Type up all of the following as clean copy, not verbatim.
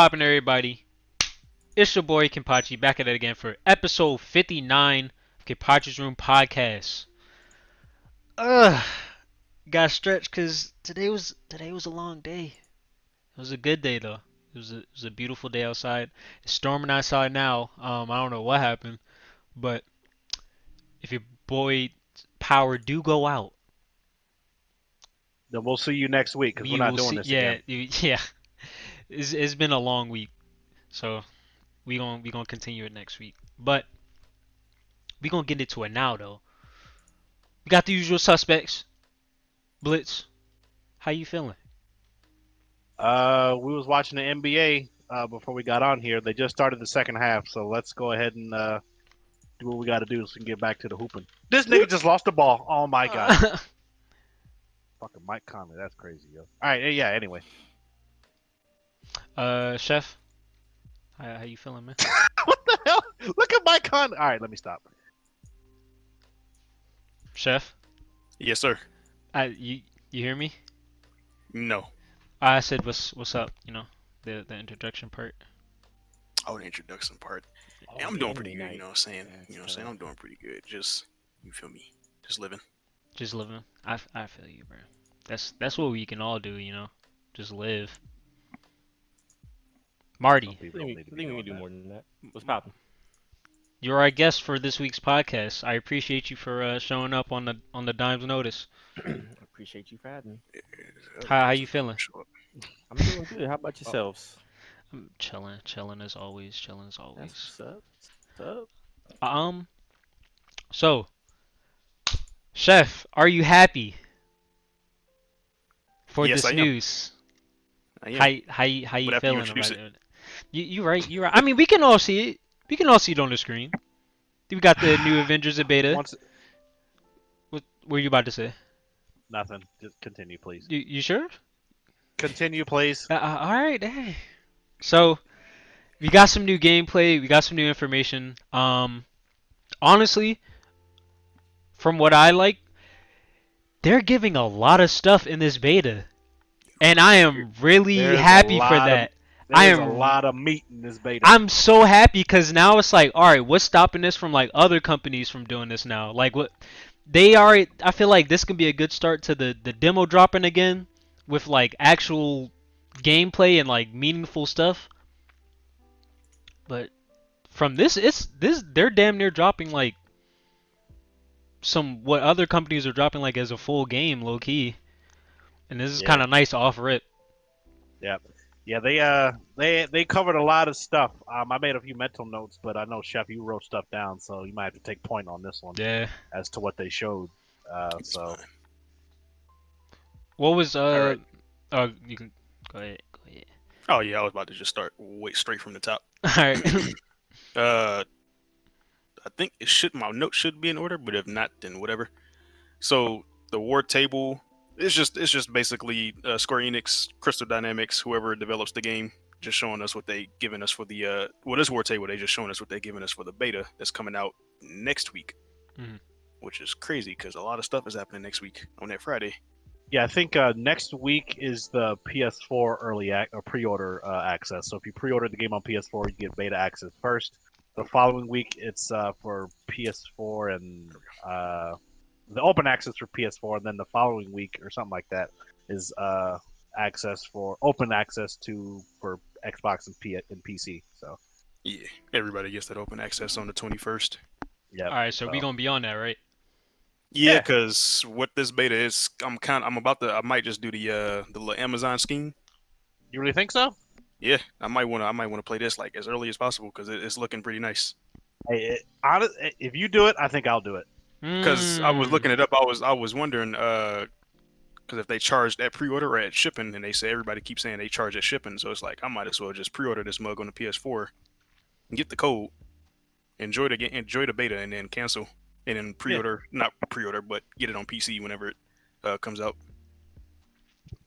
Poppin' everybody, it's your boy Kenpachi back at it again for episode 59 of Kenpachi's Room Podcast. Ugh, got stretched because today was a long day. It was a good day though. It was a beautiful day outside. It's storming outside now. I don't know what happened, but if your boy power do go out, Then we'll see you next week because we're we not will doing see. this Yeah, again. yeah. It's been a long week, so we gonna continue it next week. But we gonna get into it now though. We got the usual suspects. Blitz, how you feeling? We was watching the NBA before we got on here. They just started the second half, so let's go ahead and do what we got to do so we can get back to the hooping. This nigga just lost the ball. Oh my god. Fucking Mike Conley, that's crazy, yo. All right, yeah. Anyway, Chef, how you feeling, man? what the hell? Look at Mike Conley. All right, let me stop. Chef, Yes, sir. you hear me? No. I said what's up? You know, the introduction part. Oh, the introduction part. Oh, Yeah, I'm the doing anime pretty good. night. You know what I'm saying? That's You know what I'm saying? tough. I'm doing pretty good. Just, you feel me? Just living. Just living. I feel you, bro. That's what we can all do, you know. Just live. Marty, I People think don't we, need to I be think we doing can do that. more than that. What's poppin'? you're our guest for this week's podcast. I appreciate you for showing up on the dime's notice. Appreciate you for having me. How you feeling? I'm doing good. How about yourselves? I'm chilling as always, chilling as That's always. what's up. What's up? So, Chef, are you happy for Yes, this I am. news? I am. How you But after you feeling introduce about it. it? You right, you right. I mean, we can all see it. We can all see it on the screen. We got the new Avengers in beta. Once, What were you about to say? nothing. Just continue, please. You sure? Continue, please. All right. Hey. So we got some new gameplay. We got some new information. Honestly, from what I like, they're giving a lot of stuff in this beta, and I am really There's a happy for lot of that. I there's a am lot of meat in this beta. I'm so happy because now it's like, all right, what's stopping this from like other companies from doing this now? Like what they are, I feel like this can be a good start to the demo dropping again with like actual gameplay and like meaningful stuff. But from this they're damn near dropping like some what other companies are dropping like as a full game low key. And this is Yeah. kind of nice to offer it. Yeah, yeah. They covered a lot of stuff. I made a few mental notes, but I know Chef, you wrote stuff down, so you might have to take point on this one Yeah. as to what they showed. It's So fine. What was All right. you can go ahead. Go ahead. Oh, yeah, I was about to just start straight from the top. All right. Uh, I think my notes should be in order, but if not, then whatever. So, the War Table, it's just basically Square Enix, Crystal Dynamics, whoever develops the game, just showing us what they given us for the this War Table. They just showing us what they given us for the beta that's coming out next week, Mhm. which is crazy because a lot of stuff is happening next week on that Friday. yeah, I think next week is the PS4 or pre-order access. So if you pre-order the game on PS4, you get beta access first. The following week, it's for PS4 and the open access for PS4, and then the following week or something like that is access for open access for Xbox and PC. So Yeah, everybody gets that open access on the 21st. yeah. All right, so we gonna be on that, right? Yeah, Yeah. because what this beta is, I might just do the little Amazon scheme. You really think so? Yeah, I might wanna play this like as early as possible because it's looking pretty nice. Hey, if you do it, I think I'll do it. Because I was Mm. looking it up, I was wondering, because if they charged at pre-order or at shipping, and they say everybody keeps saying they charge at shipping, so it's like I might as well just pre-order this mug on the PS4 and get the code, enjoy the beta, and then cancel, and then not pre-order, but get it on PC whenever it comes out.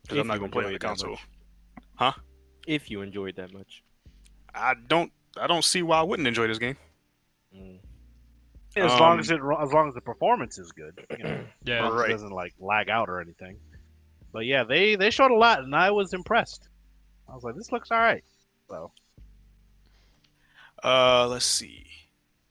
Because I'm If not you gonna play it on enjoy the it that console. much. Huh? If you enjoyed that much. I don't see why I wouldn't enjoy this game. Mm. As long as the performance is good, you know, as Yeah. long as it Right. doesn't like lag out or anything. But yeah, they showed a lot, and I was impressed. I was like, this looks all right. So Let's see.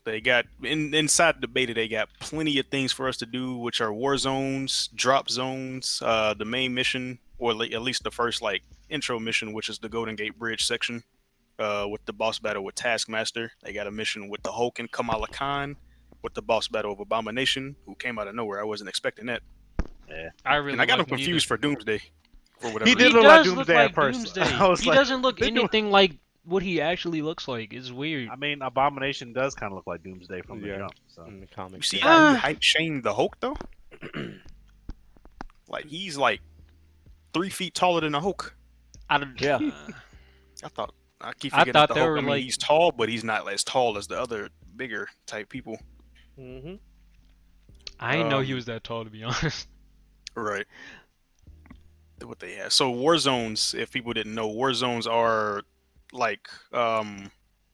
They got inside the beta. They got plenty of things for us to do, which are war zones, drop zones, the main mission, or at least the first like intro mission, which is the Golden Gate Bridge section, with the boss battle with Taskmaster. They got a mission with the Hulk and Kamala Khan, with the boss battle of Abomination, who came out of nowhere. I wasn't expecting that, I really and I got him wasn't either. confused for Doomsday, for whatever He reason. did look like does look Doomsday like at first. Doomsday. I was He like, doesn't look they do- anything like what he actually looks like. It's weird. I mean, Abomination does kind of look like Doomsday from the Yeah. jump. So In the You comics. see yeah. how he shamed the Hulk though? Like he's like 3 feet taller than the Hulk. I don't, Yeah. I keep I forgetting thought that the they Hulk. were I mean, like- he's tall, but he's not as tall as the other bigger type people. Mm-hmm. I didn't know he Um, was that tall, to be honest. Right. What they have. So war zones, if people didn't know, war zones are like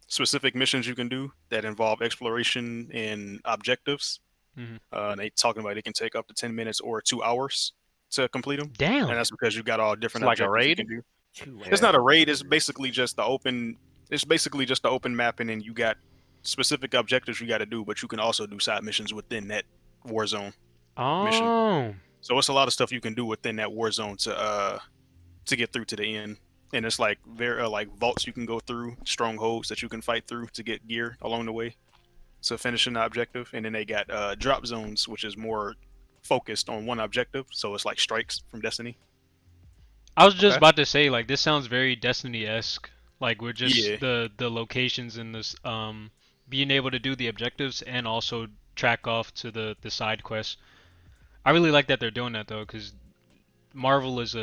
specific missions you can do that involve exploration and objectives. Mhm. And they talking about it can take up to 10 minutes or 2 hours to complete them. Damn. And that's because you got all different It's like a objectives you raid? can do. Yeah. It's not a raid. It's basically just the open. It's basically just the open mapping, and you got specific objectives you got to do. But you can also do side missions within that war zone. Oh. So it's a lot of stuff you can do within that war zone to get through to the end. And it's like very like vaults you can go through, strongholds that you can fight through to get gear along the way to finishing the objective. And then they got drop zones, which is more focused on one objective. So it's like strikes from Destiny. I was just Okay. about to say, like, this sounds very Destiny-esque. Like, with just Yeah. the locations and this being able to do the objectives and also track off to the side quests. I really like that they're doing that though, because Marvel is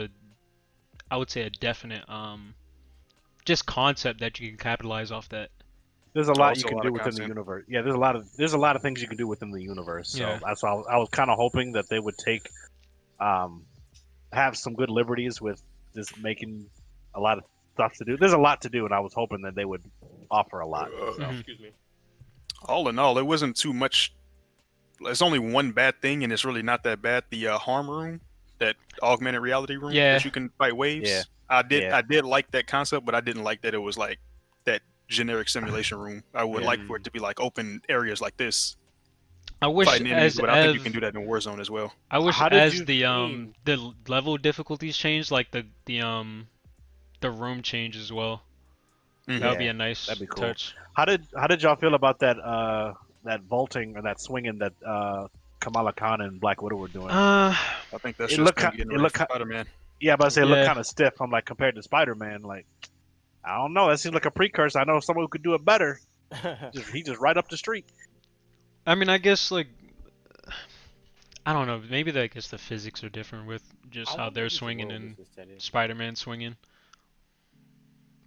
I would say a definite just concept that you can capitalize off that. there's a lot Also you a can lot do of within the content. universe. Yeah, there's a lot of things you can do within the universe. So Yeah. that's why I was kind of hoping that they would take have some good liberties with just making a lot of stuff to do. There's a lot to do, and I was hoping that they would offer a lot. Mhm. Excuse me. All in all, it wasn't too much. It's only one bad thing, and it's really not that bad. The harm room, that augmented reality room Yeah. that you can fight waves. Yeah. I did Yeah. I did like that concept, but I didn't like that it was like that generic simulation room. I would Yeah. like for it to be like open areas like this, I wish fighting enemies, as but I think you Ev- can do that in Warzone as well. I wish How did as you the level difficulties changed, like the room change as well. Mhm. That would be Yeah, a nice that'd be cool. touch. How did y'all feel about that that vaulting or that swinging that Kamala Khan and Black Widow were doing? I think that's It just looked them ki- getting it ready looked for ki- Spider-Man. Yeah, but I say it looked Yeah. kind of stiff. I'm like compared to Spider-Man, like I don't know. That seems like a precursor. I know someone who could do it better. He just right up the street. I mean, I guess like I don't know. Maybe I guess the physics are different with just I how wonder they're which swinging world and this is set in. Spider-Man swinging.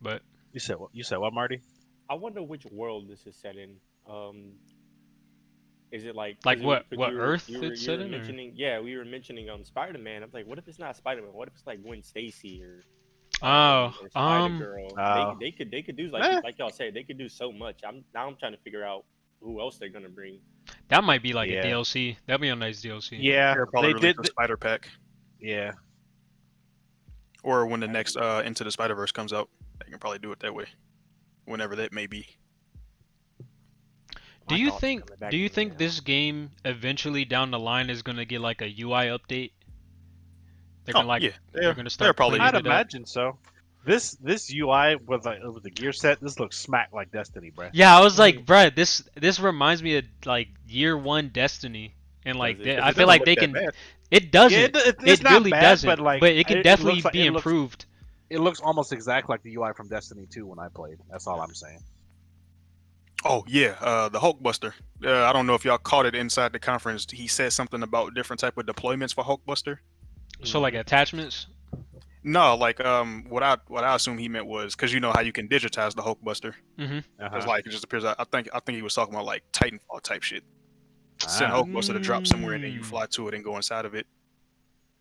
But You said what? You said what, Marty? I wonder which world this is set in. Is it like Like 'cause what- 'cause what Earth you were it's set in, or- mentioning? Yeah, we were mentioning Spider-Man. I'm like, what if it's not Spider-Man? What if it's like Gwen Stacy or oh, or Spider-Girl? Oh. They could do Eh. like y'all said, they could do so much. I'm trying to figure out who else they're gonna bring. that might be like Yeah. a DLC. That'd be a nice DLC. Yeah, They'll probably they release did. the Spider Pack, Yeah, or when the next Into the Spider-Verse comes out, they can probably do it that way, whenever that may be. Do My you thoughts are think coming back do you to me think now. this game eventually down the line is gonna get like a UI update? They're Oh, gonna like yeah, they're gonna they're start probably cleaning I'd it up. imagine so. This UI with the gear set. This looks smack like Destiny, bruh. Yeah, I was like, bruh, this reminds me of like year one Destiny, and like Does it? I It feel doesn't like look they that can. bad. It doesn't. Yeah, it's It not really bad, doesn't. but like it can it definitely looks like- be it looks- improved. It looks almost exact like the UI from Destiny 2 when I played. That's all I'm saying. Oh yeah, the Hulkbuster. I don't know if y'all caught it inside the conference. He said something about different type of deployments for Hulkbuster. So like attachments. No, like what I assume he meant was because you know how you can digitize the Hulkbuster. Mm-hmm. It's like it just appears. I think he was talking about like Titanfall type shit. Send Ah, Hulkbuster to drop somewhere and then you Mm. fly to it and go inside of it.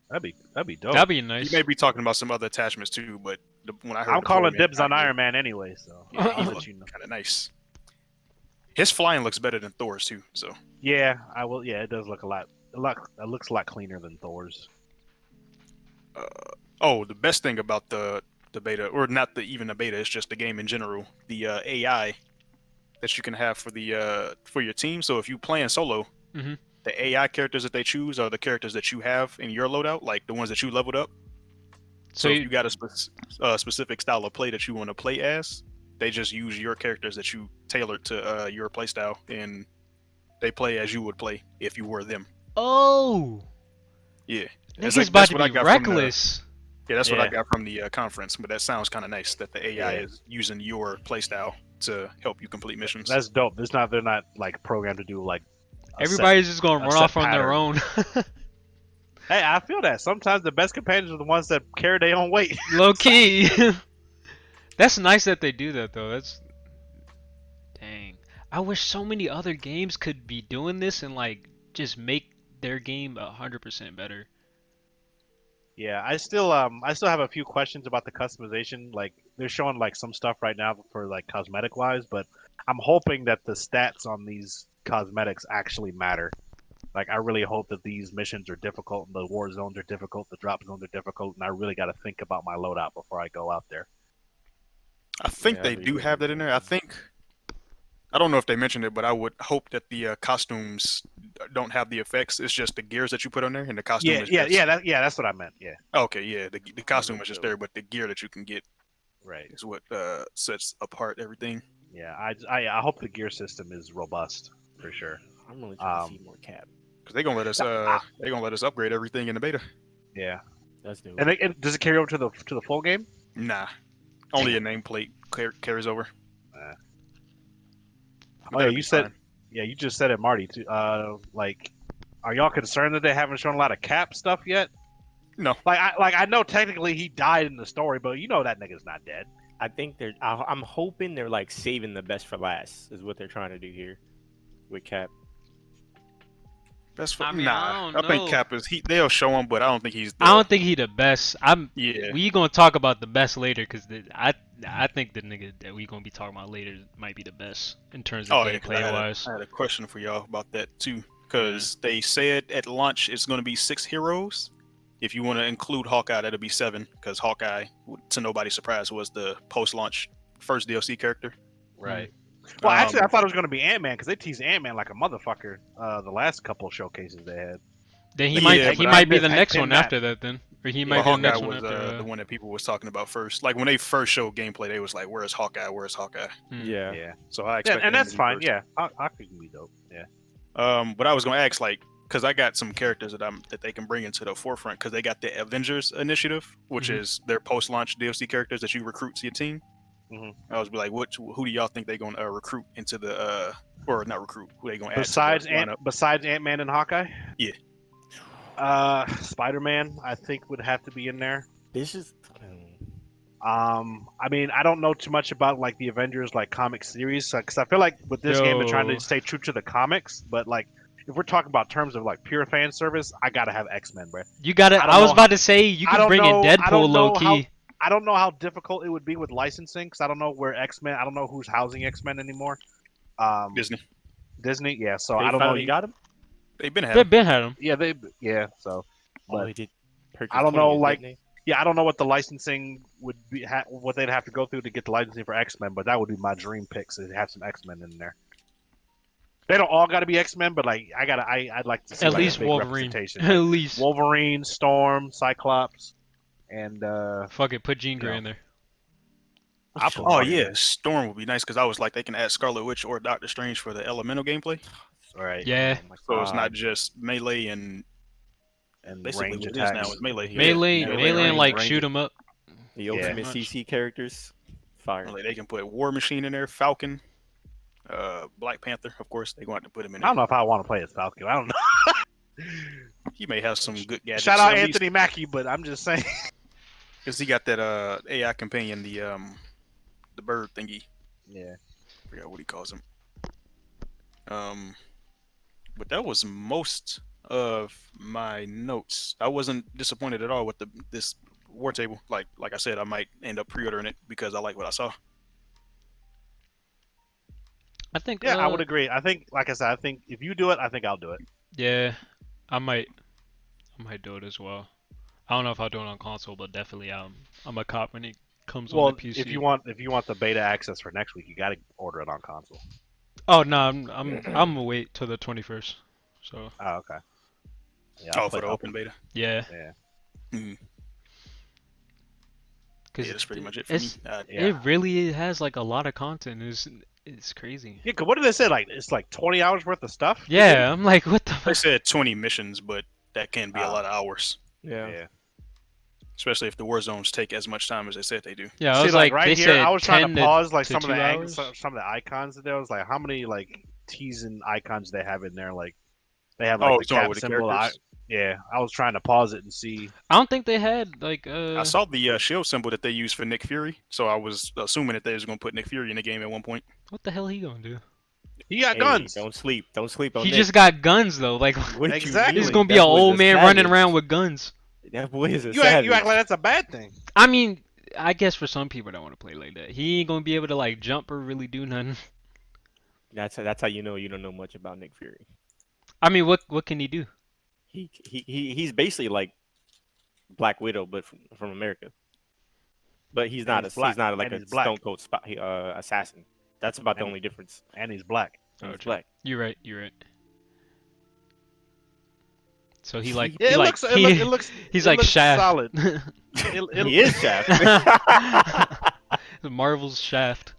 that'd be dope. That'd be He nice. may be talking about some other attachments too, but when I heard I'm calling deployment, dibs on I knew- Iron Man anyway, so Yeah, he I'll let looked you know. kind of nice. His flying looks better than Thor's too. So Yeah, I will. Yeah, it does look a lot. It looks a lot cleaner than Thor's. oh, the best thing about the the beta, or not even the beta. It's just the game in general. The AI that you can have for your team. So if you playing solo, hmm the AI characters that they choose are the characters that you have in your loadout, like the ones that you leveled up. So So if you got a specific style of play that you want to play as, they just use your characters that you tailored to your play style, and they play as you would play if you were them. oh, Yeah, niggas about that's to what I be got from the reckless. that's what I Yeah. got from the conference. But that sounds kind of nice that the AI Yeah. is using your play style to help you complete missions. That's dope. They're not like programmed to do like Everybody's just gonna a run set off on their pattern. own. Hey, I feel that sometimes the best companions are the ones that carry their own weight. Low key. That's nice that they do that though. That's dang. I wish so many other games could be doing this and like just make their game 100% better. Yeah, I still have a few questions about the customization. Like they're showing like some stuff right now for like cosmetic wise, but I'm hoping that the stats on these cosmetics actually matter. Like I really hope that these missions are difficult and the war zones are difficult, the drop zones are difficult, and I really got to think about my loadout before I go out there. I think Yeah, they I'd be do have that in there. I don't know if they mentioned it, but I would hope that the costumes don't have the effects. It's just the gears that you put on there, and the costume is just. That's what I meant. Yeah, Okay, yeah, the costume look is just dope. there, but the gear that you can get right. is what sets apart everything. Yeah, I hope the gear system is robust for sure. I'm really trying to see more Cap. Because they're gonna let us upgrade everything in the beta. Yeah, That's new. and does it carry over to the full game? Nah, only a nameplate carries over. Uh, But oh yeah, that'll you be said fine. yeah, you just said it, Marty. Too. Like, are y'all concerned that they haven't shown a lot of Cap stuff yet? No. I know technically he died in the story, but you know that nigga's not dead. I think I'm hoping they're like saving the best for last. Is what they're trying to do here with Cap. That's for, I mean, nah. I don't think know. Cap is they'll show him, but I don't think he's. I don't think he the best. Yeah. We gonna talk about the best later because I think the nigga that we gonna be talking about later might be the best in terms of Yeah, 'cause gameplay wise. I had a question for y'all about that too, because they said at launch it's going to be 6 heroes. If you want to include Hawkeye, that'll be 7, because Hawkeye, to nobody's surprise, was the post-launch first DLC character. Right. Well, actually, I Um, thought it was gonna be Ant-Man because they teased Ant-Man like a motherfucker. The last couple showcases they had. Then he Yeah, might but he I might be missed the next Pin one Map. after that then, or he But might be the Hawkeye next one was after. the one that people was talking about first. Like when they first showed gameplay, they was like, "Where's Hawkeye? Where's Hawkeye?" Yeah. Yeah. So I Yeah, expect and him that's to be fine. first. Yeah, Hawkeye can be dope. Yeah. But I was gonna ask, like, because I got some characters that they can bring into the forefront, because they got the Avengers Initiative, which Mhm. is their post-launch DLC characters that you recruit to your team. Mhm. I was be like, who do y'all think they gonna recruit into the or not recruit? Who they gonna add Besides to the lineup? besides Ant-Man and Hawkeye. Yeah. Spider-Man, I think would have to be in there. This is. I mean, I don't know too much about like the Avengers like comic series because I feel like with this game they're trying Yo. to stay true to the comics. But like, if we're talking about terms of like pure fan service, I gotta have X-Men, bro. You got it. I don't I was know about to say you I can don't bring in know- I Deadpool don't low know how- key. I don't know how difficult it would be with licensing because I don't know where X-Men. I don't know who's housing X-Men anymore. Disney. Disney, yeah. So They I don't know. finally got him. They've been They having. been had him. Yeah. So, Oh, but they did. I don't know, 20th, like- didn't yeah, I don't know what the licensing would be, what they'd have to go through to get the licensing for X-Men, but that would be my dream pick to have some X-Men in there. They don't all got to be X-Men, but like I'd like to see At like, least a big Wolverine. representation. At Like, least. Wolverine, Storm, Cyclops, and Fuck it, put Jean Grey Yeah. in there. I'll put Oh Marty in yeah, Storm would be nice, because I was like, they can add Scarlet Witch or Doctor Strange for the elemental gameplay, there. Right. Yeah. Oh my so it's not God. just melee and And basically range what it is attacks. now is melee. Yeah, Melee, Yeah, melee, and range- like range- shoot 'em up. The Yeah. ultimate Much. CC characters. Fire. Like, they can put War Machine in there, Falcon, Black Panther, of course. They're going to have to put him in I there. don't know if I want to play as Falcon. I don't know. He may have some good gadgets. Shout out At least- Anthony Mackie, but I'm just saying. Because he got that AI companion, the bird thingy. Yeah. I forgot what he calls him. But that was most of my notes. I wasn't disappointed at all with this war table. Like I said, I might end up pre-ordering it because I like what I saw. I think. Yeah, I would agree. I think, like I said, I think if you do it, I think I'll do it. Yeah, I might do it as well. I don't know if I'll do it on console, but definitely I'm a cop when it comes on the Well, PC. if you want the beta access for next week, you got to order it on console. Oh no, I'm gonna wait till the 21st. So Oh, okay. Yeah, Oh, for the open beta. yeah, Yeah, Mm-hmm. because Yeah, that's pretty much it for me. it really has like a lot of content. It's crazy. yeah. 'Cause what did they say? Like it's like 20 hours worth of stuff. Yeah, I'm like, what the They fuck? said 20 missions, but that can be a Oh. lot of hours, Yeah. Yeah. especially if the war zones take as much time as they said they do. Yeah, I See, was like, right they here, said I was trying 10 to pause like to some of 2 the hours. some of the icons that there was like how many like teasing icons they have in there. Like they have like Oh, the talking about cap with the symbol. characters? Yeah, I was trying to pause it and see. I don't think they had like I saw the shield symbol that they used for Nick Fury, so I was assuming that they was going to put Nick Fury in the game at one point. what the hell he gonna do? He got Hey, guns. don't sleep on He Nick. just got guns though. Like What Exactly. he's You gonna mean? be an That boy's old a man running savage. around with guns. That boy is a You savage. act like that's a bad thing. I mean, I guess for some people that want to play like that, he ain't gonna be able to like jump or really do nothing. That's how you know you don't know much about Nick Fury. I mean, what can he do? He's basically like Black Widow, but from America. But he's And not he's he's black. not like And a he's black. stone cold assassin. That's about the And- only difference. And he's black. And Oh, he's true. black. You're right. You're right. So he like Yeah, he it like looks. It looks. he's it like looks Shaft. solid. He is Shaft. Marvel's Shaft.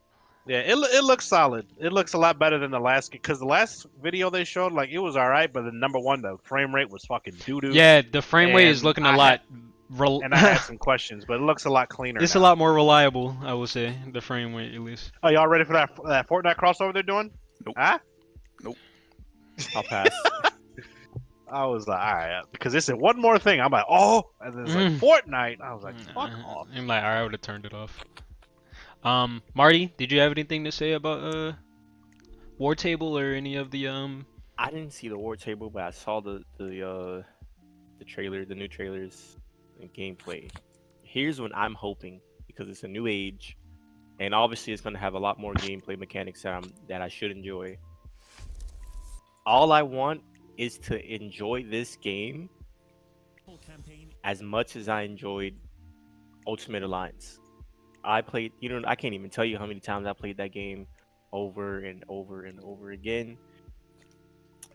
Yeah, it looks solid. It looks a lot better than the last because the last video they showed, like it was all right, but the number one, the frame rate was fucking doo doo. Yeah, the frame rate is And looking a I lot. And I had some questions, but it looks a lot cleaner. It's now. a lot more reliable, I would say. The frame rate, at least. Oh, y'all ready for that Fortnite crossover they're doing? Nope. Huh? I'll pass. I was like, all right, because they said one more thing. I'm like, oh, and then it's like Fortnite. I was like, fuck off. I'm like, I would have turned it off. Marty, did you have anything to say about War Table or any of the I didn't see the War Table, but I saw the trailer, the new trailers, and gameplay. Here's what I'm hoping, because it's a new age, and obviously it's gonna have a lot more gameplay mechanics that I should enjoy. All I want is to enjoy this game as much as I enjoyed Ultimate Alliance. I played, I can't even tell you how many times I played that game over and over and over again.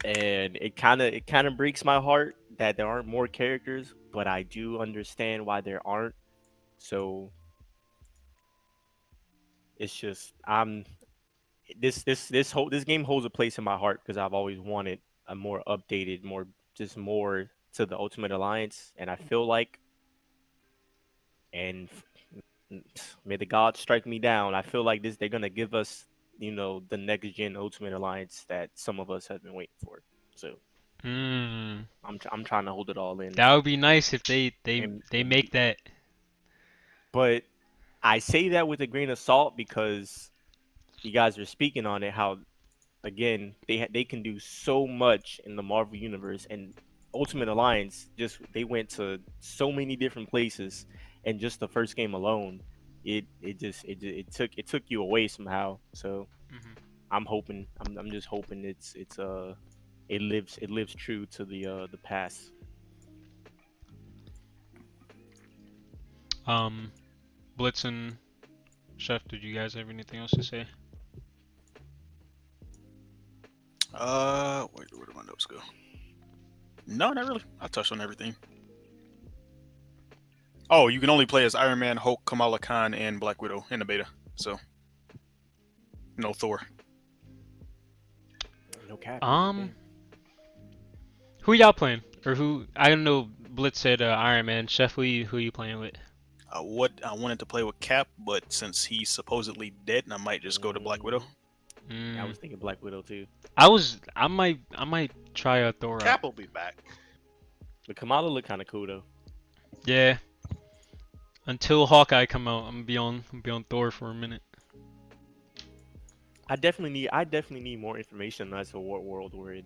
And it kind of breaks my heart that there aren't more characters, but I do understand why there aren't. So it's just this game holds a place in my heart because I've always wanted a more updated, more to the Ultimate Alliance, and I feel like, and may the gods strike me down, I feel like they're gonna give us, the next gen Ultimate Alliance that some of us have been waiting for. So I'm trying to hold it all in. That would be nice if they make that. But I say that with a grain of salt because you guys are speaking on it, how again they can do so much in the Marvel universe, and Ultimate Alliance they went to so many different places, and just the first game alone, it took you away somehow. So I'm just hoping it lives true to the past. Blitzen, Chef, did you guys have anything else to say? Where did my notes go? No, not really. I touched on everything. Oh, you can only play as Iron Man, Hulk, Kamala Khan, and Black Widow in the beta. So, no Thor. No cap. Who y'all playing? Or who? I don't know. Blitz said Iron Man. Chef, who you playing with? What I wanted to play with Cap, but since he's supposedly dead, I might just go to Black Widow. I was thinking Black Widow too. I might try a Thor. Cap will be back. But Kamala look kind of cool though. Yeah. Until Hawkeye come out, I'm gonna be on Thor for a minute. I definitely need more information as to what world we're in.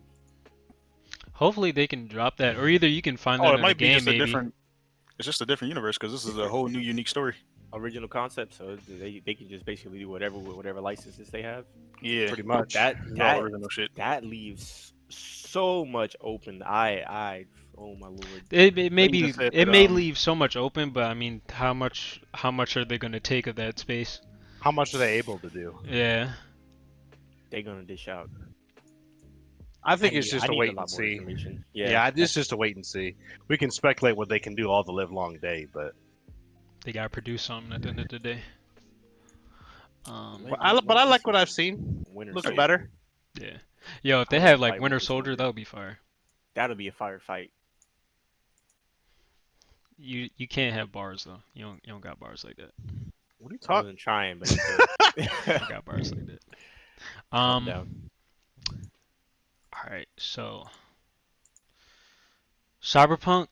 Hopefully they can drop that, or either you can find that Oh, in it might the be game, just a maybe. different. It's just a different universe because this is a whole new unique story. Original concept, so they can just basically do whatever with whatever licenses they have. Yeah, Pretty much. all original shit. That leaves so much open. I Oh my lord. It may They be just said it that, may leave so much open, but I mean, how much are they gonna take of that space? How much are they able to do? Yeah. They're gonna dish out. I think it's I just a need a wait and lot more see. information. Yeah, it's just a wait and see. We can speculate what they can do all the live long day, but They gotta produce something at the end of the day. I like what I've seen. Winter Looks Soldier. better. Yeah. Yo, if I they wanna have like fight Winter Winter Soldier, that Soldier. would be fire. That'll be a firefight. You can't have bars though. You don't got bars like that. What are you I talking? wasn't trying, but okay. You don't got bars like that. Calm down. All right. So Cyberpunk.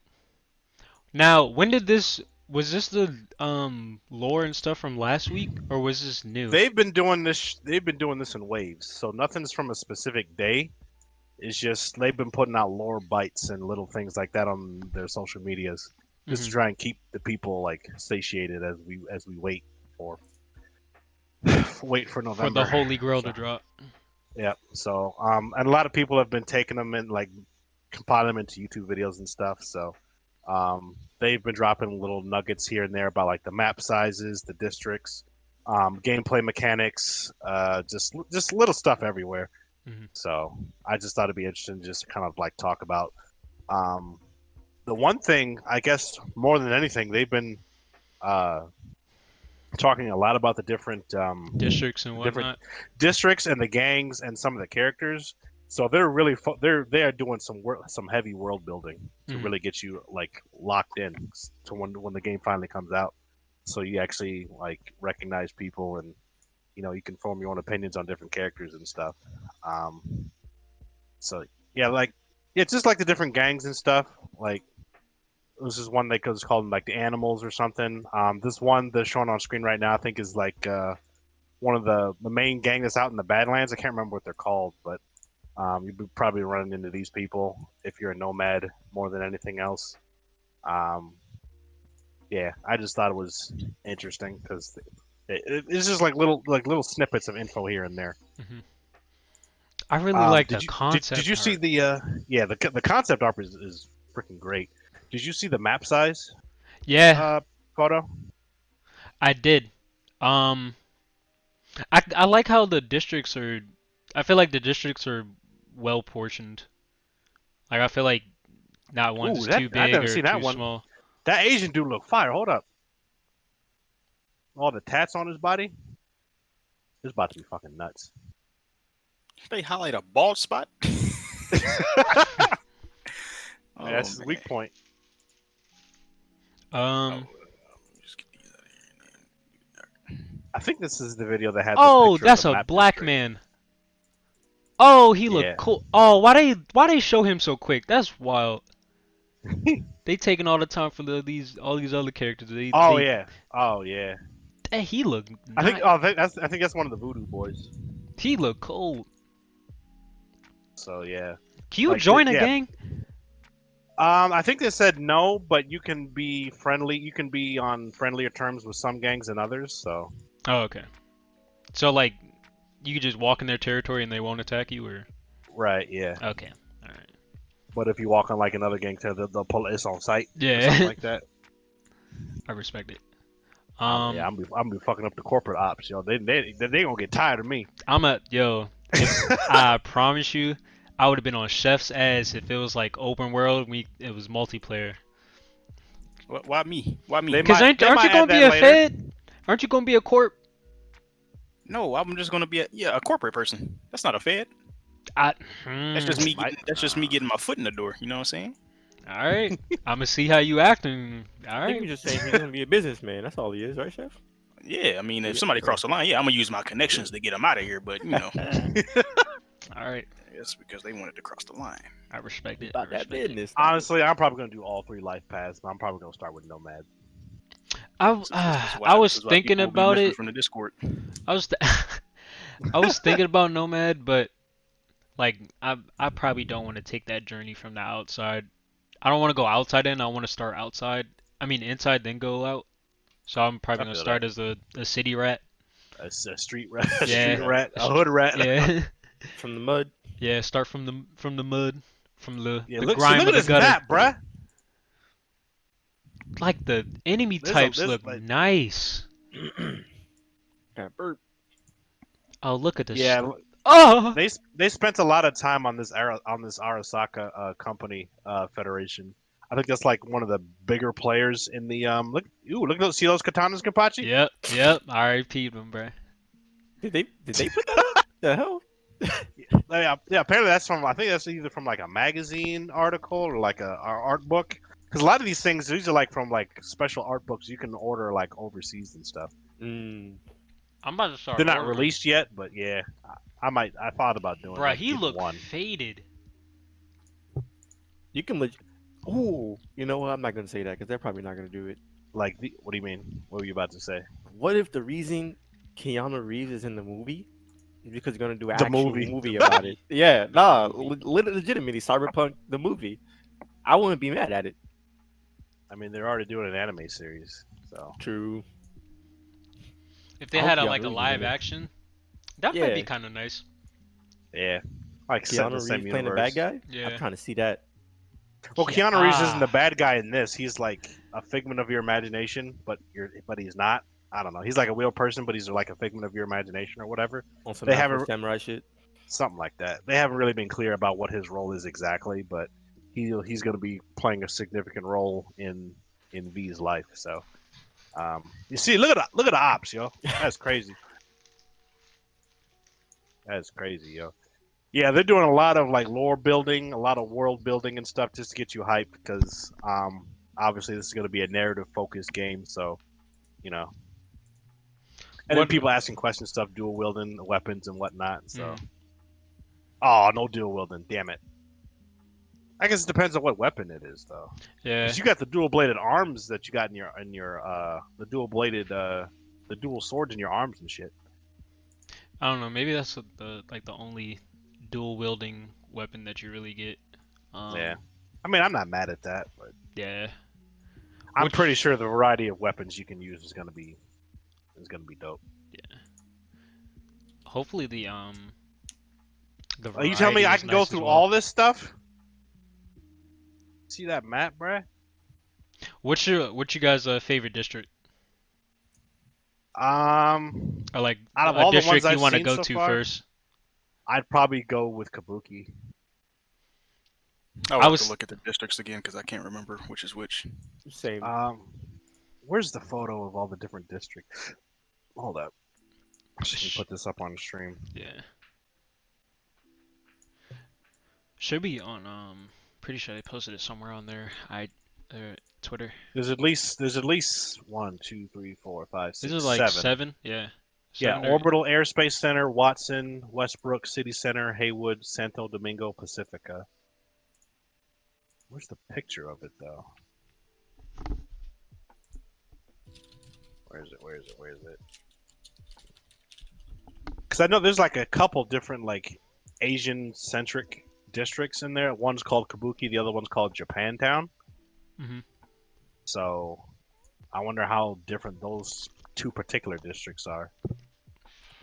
Now, when did this? Was this the lore and stuff from last week, or was this new? They've been doing this. They've been doing this in waves, so nothing's from a specific day. It's just they've been putting out lore bites and little things like that on their social medias, just to Mhm. try and keep the people like satiated as we wait for For November. the Holy Grail So, to drop. yeah. So and a lot of people have been taking them and like compiling them into YouTube videos and stuff. So they've been dropping little nuggets here and there about like the map sizes, the districts, gameplay mechanics, just little stuff everywhere. Mhm. So I just thought it'd be interesting to just kind of like talk about. The one thing, I guess, more than anything, they've been talking a lot about the different Districts and different whatnot. districts and the gangs and some of the characters. So they're really they are doing some heavy world building to Mhm. really get you like locked in to when the game finally comes out. So you actually like recognize people and you can form your own opinions on different characters and stuff. So yeah, like it's just like the different gangs and stuff. Like this is one that was called like the animals or something. This one that's shown on screen right now, I think, is like one of the main gang that's out in the Badlands. I can't remember what they're called, but you'd be probably running into these people if you're a nomad more than anything else. Yeah, I just thought it was interesting because it's just like little snippets of info here and there. Mhm. I really like the Did concept you see art. the concept art is freaking great. Did you see the map size Yeah, photo? I did. Um, I like how the districts are. I feel like the districts are well portioned. Like I feel like not Ooh, one's that too I big never or seen that too one. small. That Asian dude look fire. Hold up, all the tats on his body. It's about to be fucking nuts. They highlight a bald spot. Oh, That's his man. weak point. Just get these out of here. I think this is the video that had. Oh, the picture that's of a the map black district. man. Oh, he looked Yeah. cool. Oh, why they show him so quick? That's wild. They taking all the time for all these other characters. Oh yeah. He looked. I think that's one of the Voodoo boys. He looked cold. So yeah. Can you Like, join a yeah. gang? I think they said no, but you can be friendly. You can be on friendlier terms with some gangs than others. So Oh, okay. So like, you could just walk in their territory and they won't attack you, or right, yeah. okay, all right. But if you walk on like another gang, they'll pull it's on site. Or Yeah, something like that. I respect it. Yeah, I'm be fucking up the corporate ops, yo. They gonna get tired of me. I promise you, I would have been on Chef's ass if it was like open world. It was multiplayer. Why me? Why me? They Because might- aren't you add gonna be that a later. fed? Aren't you gonna be a corp? No, I'm just gonna be a corporate person. That's not a fed. That's just me. That's just me getting my foot in the door. You know what I'm saying? All right, I'm gonna see how you acting. All I think right. you're just saying he's gonna be a businessman. That's all he is, right, Chef? Yeah, I mean, if somebody cross the line, yeah, I'm gonna use my connections to get them out of here. But All right. it's because they wanted to cross the line. I respect it. About I that respect it. business. Honestly, I'm probably gonna do all 3 life paths, but I'm probably gonna start with Nomad. I was thinking people be about missing it. from the Discord. I was thinking about Nomad, but like I probably don't want to take that journey from the outside. I don't want to go outside in. I want to start outside. I mean inside, then go out. So I'm probably I gonna feel start as a city rat. A street rat, Yeah. a hood rat. Yeah, From the mud. yeah. Start from the mud, from the Look grime at of the this gutter. map, bruh. Like the enemy types look nice. Burp. Oh, look at this. Yeah, Oh. they spent a lot of time on this Arasaka company federation. I think that's like one of the bigger players in the look at those, see those katanas, Kenpachi? Yep. R.I.P. them, bro. Did they put that up? The hell? Yeah, apparently that's from, I think that's either from like a magazine article or like a art book. Because a lot of these things, these are like from like special art books you can order like overseas and stuff. Mm. I'm about to start. They're not ordering. released yet, but yeah, I thought about doing Bruh, like he getting looked one. faded. You can Ooh, you know what? I'm not gonna say that because they're probably not gonna do it. Like, what do you mean? What were you about to say? What if the reason Keanu Reeves is in the movie is because they're gonna do an The actual movie. movie about it? Yeah, nah, legitimately, Cyberpunk the movie. I wouldn't be mad at it. I mean, they're already doing an anime series, so True. If they I had hope a Keanu like a Reeves is live in it. action, that might be kind of nice. yeah, like set in the Keanu same Reeves playing the bad universe. guy. Yeah. I'm trying to see that. Well, Keanu Reeves isn't the bad guy in this. He's like a figment of your imagination, but he's not. I don't know. He's like a real person, but he's like a figment of your imagination or whatever. On some They Afro haven't Samurai shit. something like that. They haven't really been clear about what his role is exactly, but he's going to be playing a significant role in V's life. So, you see, look at the ops, yo. That's crazy. That's crazy, yo. Yeah, they're doing a lot of like lore building, a lot of world building and stuff just to get you hyped because obviously this is going to be a narrative focused game, so you know. And then people asking questions, stuff, dual wielding weapons and whatnot. So, oh, no dual wielding, damn it. I guess it depends on what weapon it is, though. Yeah. Because you got the dual bladed arms that you got in your the dual bladed the dual swords in your arms and shit. I don't know. Maybe that's the only dual wielding weapon that you really get. Yeah, I mean, I'm not mad at that, but yeah. I'm pretty sure the variety of weapons you can use is gonna be dope. Yeah. Hopefully the Are you telling me I can go through all this stuff? See that map, bruh? What's you guys' favorite district? Or like out of all the district ones you I've want to seen go so to far, first? I'd probably go with Kabuki. I was to look at the districts again because I can't remember which is which. Same. Where's the photo of all the different districts? Hold up. Let me put this up on the stream. Yeah. Should be on pretty sure they posted it somewhere on their Twitter. There's at least 1, 2, 3, 4, 5, 6, This is like 7. Yeah. Yeah, Orbital Airspace Center, Watson, Westbrook City Center, Haywood, Santo Domingo, Pacifica. Where's the picture of it though? Where is it? Because I know there's like a couple different like Asian-centric districts in there. One's called Kabuki, the other one's called Japantown. Mhm. So I wonder how different those two particular districts are.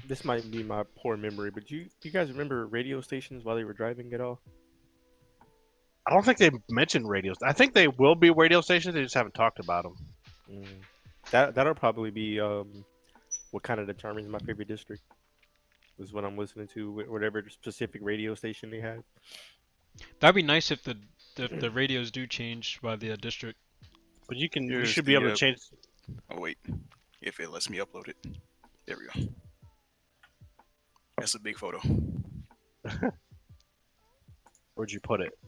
This might be my poor memory, but you guys remember radio stations while they were driving at all? I don't think they mentioned radios. I think they will be radio stations. They just haven't talked about them. That'll probably be what kind of determines my favorite district. Was what I'm listening to, whatever specific radio station they have. That'd be nice if the radios do change by the district. But you should be able to change. Oh wait, if it lets me upload it, there we go. That's a big photo. Where'd you put it?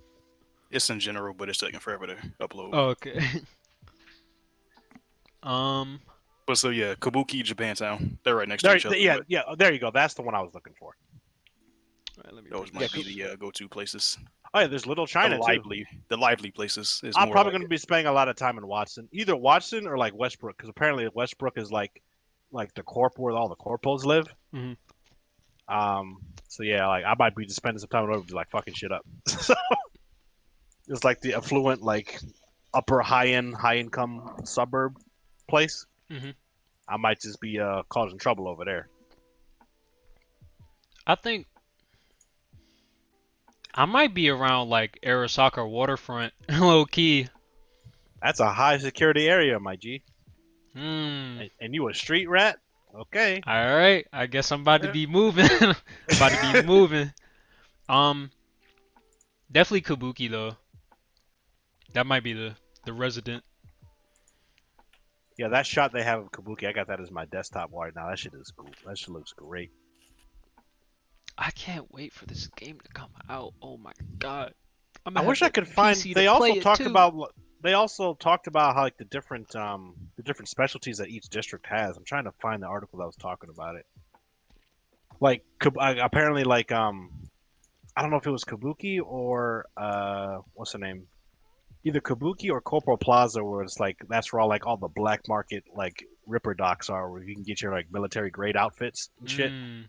It's in general, but it's taking forever to upload. Oh, okay. But so yeah, Kabuki, Japantown, they're right next to each other. Yeah, there you go. That's the one I was looking for. Right, let me Those might be the go-to places. Oh yeah, there's Little China too. The lively places. I'm probably going to be spending a lot of time in Watson, either Watson or like Westbrook, because apparently Westbrook is like the corp where all the corpos live. Mhm. So yeah, like I might be just spending some time over like fucking shit up. So it's like the affluent, like upper high income suburb place. Mhm. I might just be causing trouble over there. I think I might be around like Arasaka waterfront, low key. That's a high security area, my G. Hmm. And you a street rat? Okay. All right. I guess I'm about to Yeah. be moving. About to be moving. Um. Definitely Kabuki though. That might be the resident. Yeah, that shot they have of Kabuki, I got that as my desktop right now. That shit is cool. That shit looks great. I can't wait for this game to come out. Oh my god. I'm I gonna have wish I the could find. PC They to play also it talked too. about. They also talked about how like the different specialties that each district has. I'm trying to find the article that was talking about it. Like apparently, like I don't know if it was Kabuki or what's the name? Either Kabuki or Corporal Plaza, where it's like that's where all the black market like Ripper docks are, where you can get your like military grade outfits and shit. Mm.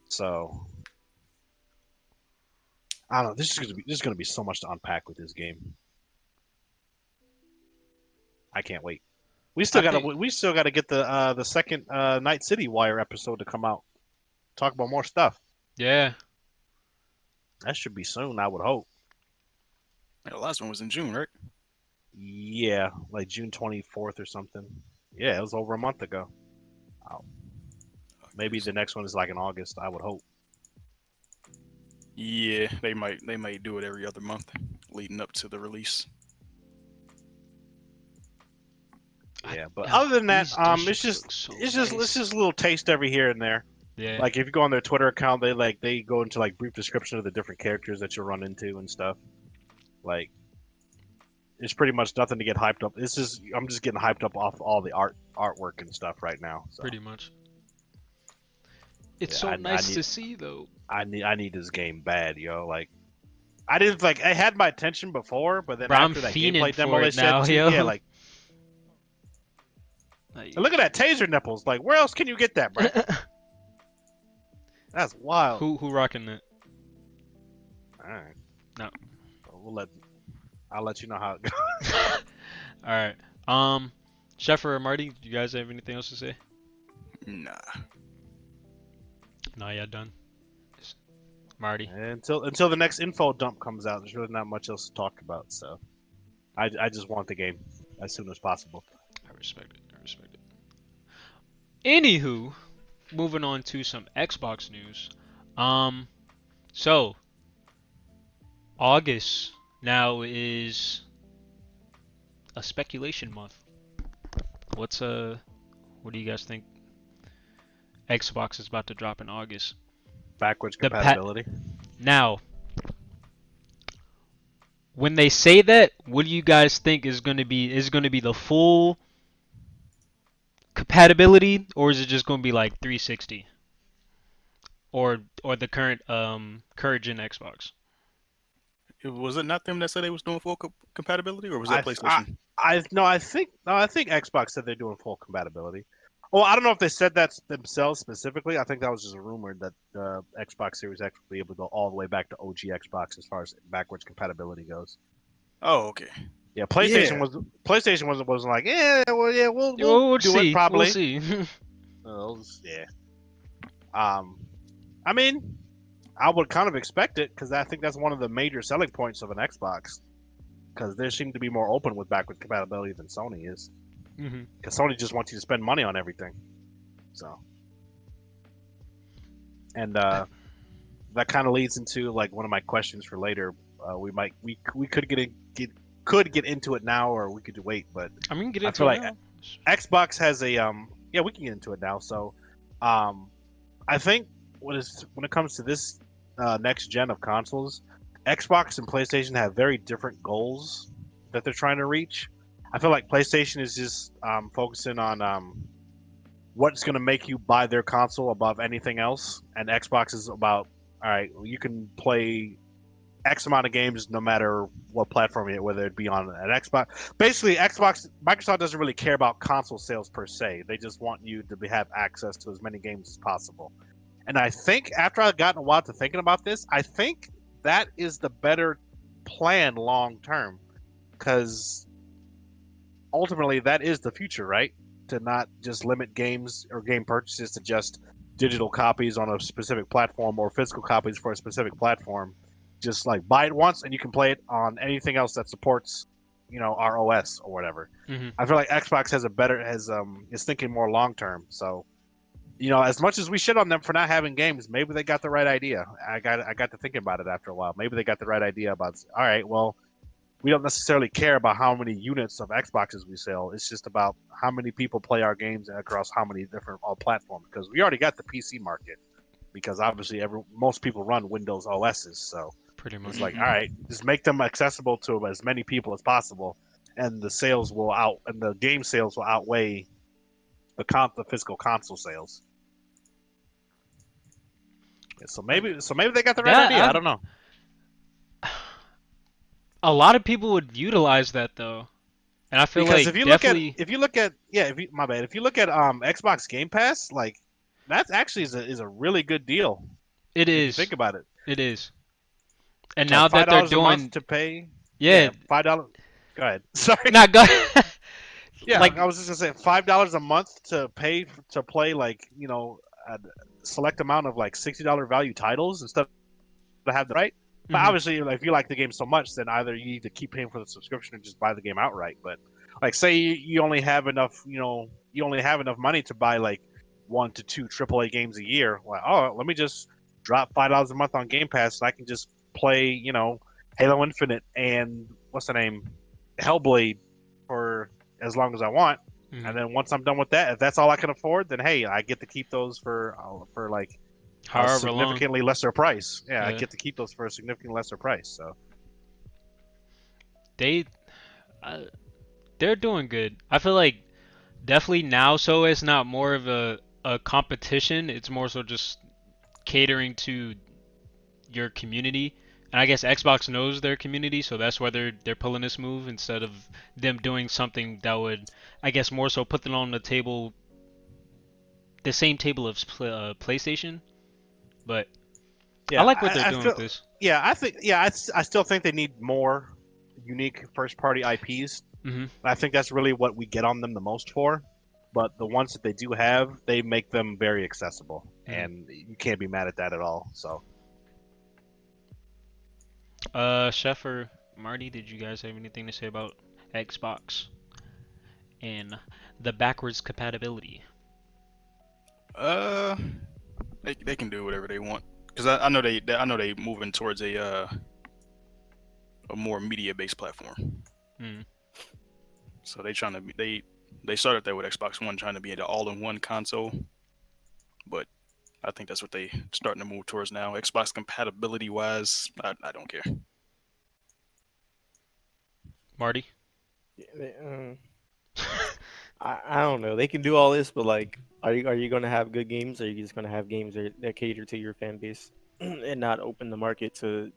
So I don't know. This is gonna be so much to unpack with this game. I can't wait. I think We still gotta get the second Night City Wire episode to come out. Talk about more stuff. yeah. That should be soon. I would hope. The last one was in June, right? Yeah, like June 24th or something. Yeah, it was over a month ago. Maybe the next one is like in August. I would hope. Yeah, they might do it every other month, leading up to the release. Yeah, but Yeah, other than that, these it's districts just look so it's just nice. a little taste every here and there. Yeah. Like if you go on their Twitter account, they go into like brief description of the different characters that you'll run into and stuff. Like it's pretty much nothing to get hyped up. I'm just getting hyped up off all the artwork and stuff right now. So Pretty much. It's yeah, so I nice need to see though. I need this game bad, yo. Like I didn't like I had my attention before, but then Bro, I'm after that fiending gameplay demo for they it said now, too, yo. yeah, like Like, look at that taser nipples. Like where else can you get that, bro? That's wild. who rocking it? All right. No. I'll let you know how it goes. All right. Chef or Marty, do you guys have anything else to say? Nah. Nah, yeah, done. Marty. Until the next info dump comes out, there's really not much else to talk about. So I just want the game as soon as possible. I respect it. I respect it. Anywho, moving on to some Xbox news. So August now is a speculation month. What do you guys think Xbox is about to drop in August? Backwards The compatibility. Now, when they say that, what do you guys think is going to be the full compatibility, or is it just going to be like 360 or the current gen Xbox? Was it not them that said they was doing full compatibility, or was I that PlayStation? I think Xbox said they're doing full compatibility. Well, I don't know if they said that themselves specifically. I think that was just a rumor that the Xbox Series X will be able to go all the way back to OG Xbox as far as backwards compatibility goes. Oh, okay. Yeah, PlayStation wasn't like we'll We'll do see. it probably. We'll see. Yeah. I mean, I would kind of expect it because I think that's one of the major selling points of an Xbox. Because they seem to be more open with backwards compatibility than Sony is. hmm Because Sony just wants you to spend money on everything. So, and that kind of leads into like one of my questions for later. We could get into it now, or we could wait. But I mean, get I into feel it like now. Xbox has a yeah, we can get into it now. So, I think when it comes to this next gen of consoles, Xbox and PlayStation have very different goals that they're trying to reach. I feel like PlayStation is just focusing on what's going to make you buy their console above anything else, and Xbox is about all right, you can play X amount of games no matter what platform it, whether it be on an Xbox. Basically, Microsoft doesn't really care about console sales per se. They just want you to have access to as many games as possible. And I think after I've gotten a while to thinking about this, I think that is the better plan long term, because ultimately that is the future, right? To not just limit games or game purchases to just digital copies on a specific platform or physical copies for a specific platform. just like buy it once and you can play it on anything else that supports, our OS or whatever. Hmm. I feel like Xbox is thinking more long term. So, as much as we shit on them for not having games, maybe they got the right idea. I got to thinking about it after a while. Maybe they got the right idea about, all right, well, we don't necessarily care about how many units of Xboxes we sell. It's just about how many people play our games across how many different all platforms. Because we already got the PC market. Because obviously, most people run Windows OSs, so Pretty it's much. like, all right, just make them accessible to as many people as possible, and the game sales will outweigh the physical console sales. Yeah, so maybe they got the right That idea. I don't know. a lot of people would utilize that though, and I feel Because like definitely if you look at Xbox Game Pass, like that actually is a really good deal it if you is. think about it. It is. And Like now that they're $5 a month doing, to pay. yeah, Yeah, $5. Go ahead. Sorry. not go. Yeah, Like, I was just gonna say $5 a month to pay to play like a select amount of like $60 value titles instead of have the right. But mhm. obviously, like, if you like the game so much, then either you need to keep paying for the subscription or just buy the game outright. But like, say you only have enough, money to buy like 1 to 2 AAA games a year. Well, oh, let me just drop $5 a month on Game Pass, and I can just play, Halo Infinite and what's the name, Hellblade for as long as I want. Mhm. And then once I'm done with that, if that's all I can afford, then hey, I get to keep those for like a However long. significantly lesser price. Yeah, I Yeah. get to keep those for a significantly lesser price. So They, uh, they're doing good. I feel like definitely now, so it's not more of a competition. It's more so just catering to your community. And I guess Xbox knows their community, so that's why they're pulling this move instead of them doing something that would, I guess, more so put them on the table, the same table of PlayStation. But I yeah, like what they're I doing with feel this. I still think they need more unique first party IPs. Hmm. I think that's really what we get on them the most for. But the ones that they do have, they make them very accessible, Hmm. and you can't be mad at that at all. So Chef or Marty, did you guys have anything to say about Xbox and the backwards compatibility? Uh, they can do whatever they want because I know they moving towards a more media based platform. Mm. So they trying to be they started there with Xbox One trying to be an all in one console, but I think that's what they starting to move towards now. Xbox compatibility wise, I don't care. Marty? I don't know. They can do all this, but like, are you gonna have good games? Or are you just gonna have games that cater to your fan base and not open the market to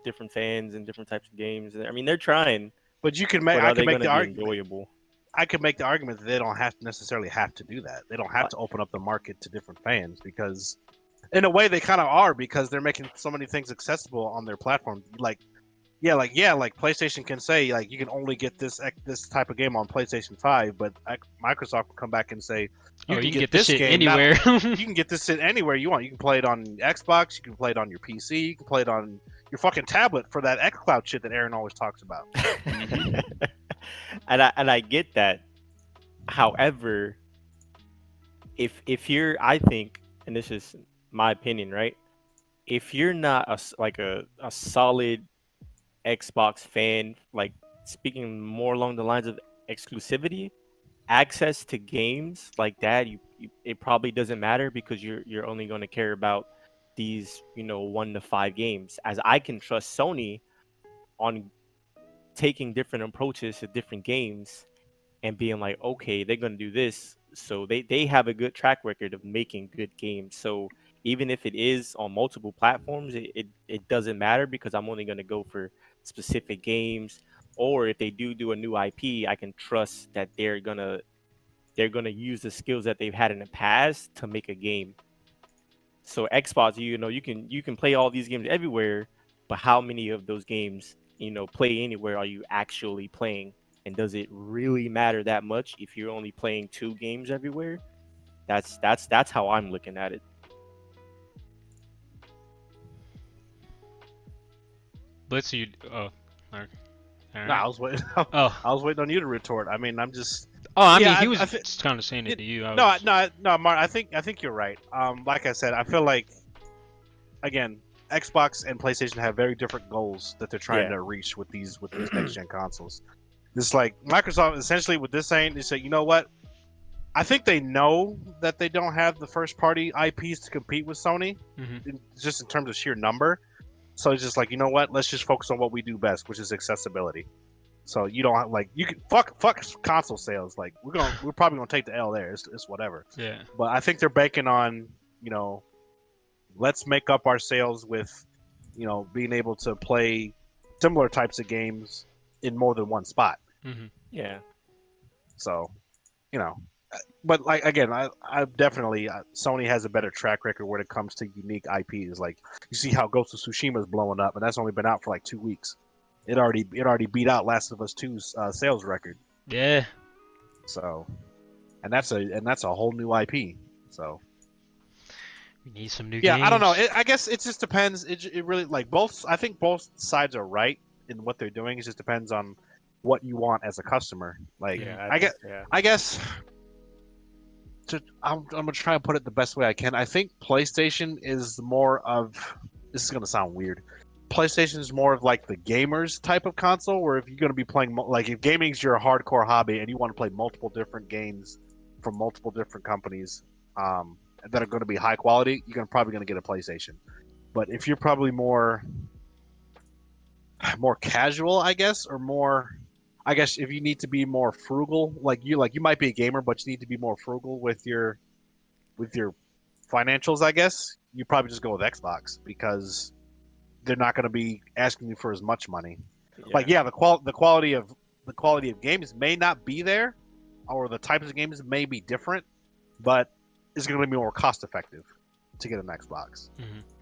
different fans and different types of games? I mean, they're trying, but but I are can they make gonna the be argument. enjoyable? I could make the argument that they don't have to necessarily have to do that. They don't have Uh, to open up the market to different fans because, in a way, they kind of are because they're making so many things accessible on their platform. Like PlayStation can say like you can only get this type of game on PlayStation 5, but Microsoft will come back and say Oh, you you can can get get this this shit game anywhere. you can get this shit anywhere you want. You can play it on Xbox, you can play it on your PC, you can play it on your fucking tablet for that xCloud shit that Aaron always talks about. and I get that. However, if you're, I think, and this is my opinion, right? If you're not a solid Xbox fan, like speaking more along the lines of exclusivity, access to games like that, it probably doesn't matter because you're only going to care about these 1 to 5 games. As I can trust Sony on taking different approaches to different games and being like, okay, they're gonna do this. So they have a good track record of making good games. So even if it is on multiple platforms, it doesn't matter because I'm only gonna go for specific games. Or if they do a new IP, I can trust that they're gonna use the skills that they've had in the past to make a game. So Xbox, you can play all these games everywhere, but how many of those games, play anywhere are you actually playing? And does it really matter that much if you're only playing 2 games everywhere? That's how I'm looking at it. Blitz, you. Oh, all right. No, I was waiting. Oh, I was waiting on you to retort. I mean, I'm just. I Yeah, mean, he was I think. just kind of saying it to you. No, Mark. I think you're right. Like I said, I feel like again, Xbox and PlayStation have very different goals that they're trying Yeah. to reach with these next gen consoles. It's like Microsoft essentially with this saying, they say, you know what? I think they know that they don't have the first party IPs to compete with Sony, just in terms of sheer number. So it's just like, you know what? Let's just focus on what we do best, which is accessibility. So you don't have, like, you can fuck console sales. Like we're probably gonna take the L there. It's whatever. Yeah. But I think they're banking on, let's make up our sales with, being able to play similar types of games in more than one spot. Yeah. So, but like again, I definitely Sony has a better track record when it comes to unique IPs. Like you see how Ghost of Tsushima is blowing up, and that's only been out for like 2 weeks. It already beat out Last of Us 2's sales record. Yeah. So, and that's a whole new IP. So. We need some new Yeah, games. I don't know. I guess it just depends. It really like both. I think both sides are right in what they're doing. It just depends on what you want as a customer. Like Yeah. I guess. I'm gonna try and put it the best way I can. I think PlayStation is more of. This is gonna sound weird. PlayStation is more of like the gamers type of console, where if you're gonna be playing like if gaming's your hardcore hobby and you want to play multiple different games from multiple different companies, that are going to be high quality, you're probably going to get a PlayStation. But if you're probably more casual, I guess, or more, I guess if you need to be more frugal, like you might be a gamer, but you need to be more frugal with your financials, I guess, you probably just go with Xbox because they're not going to be asking you for as much money. Like, yeah, the quality of games may not be there, or the types of games may be different, but it's going to be more cost effective to get an Xbox.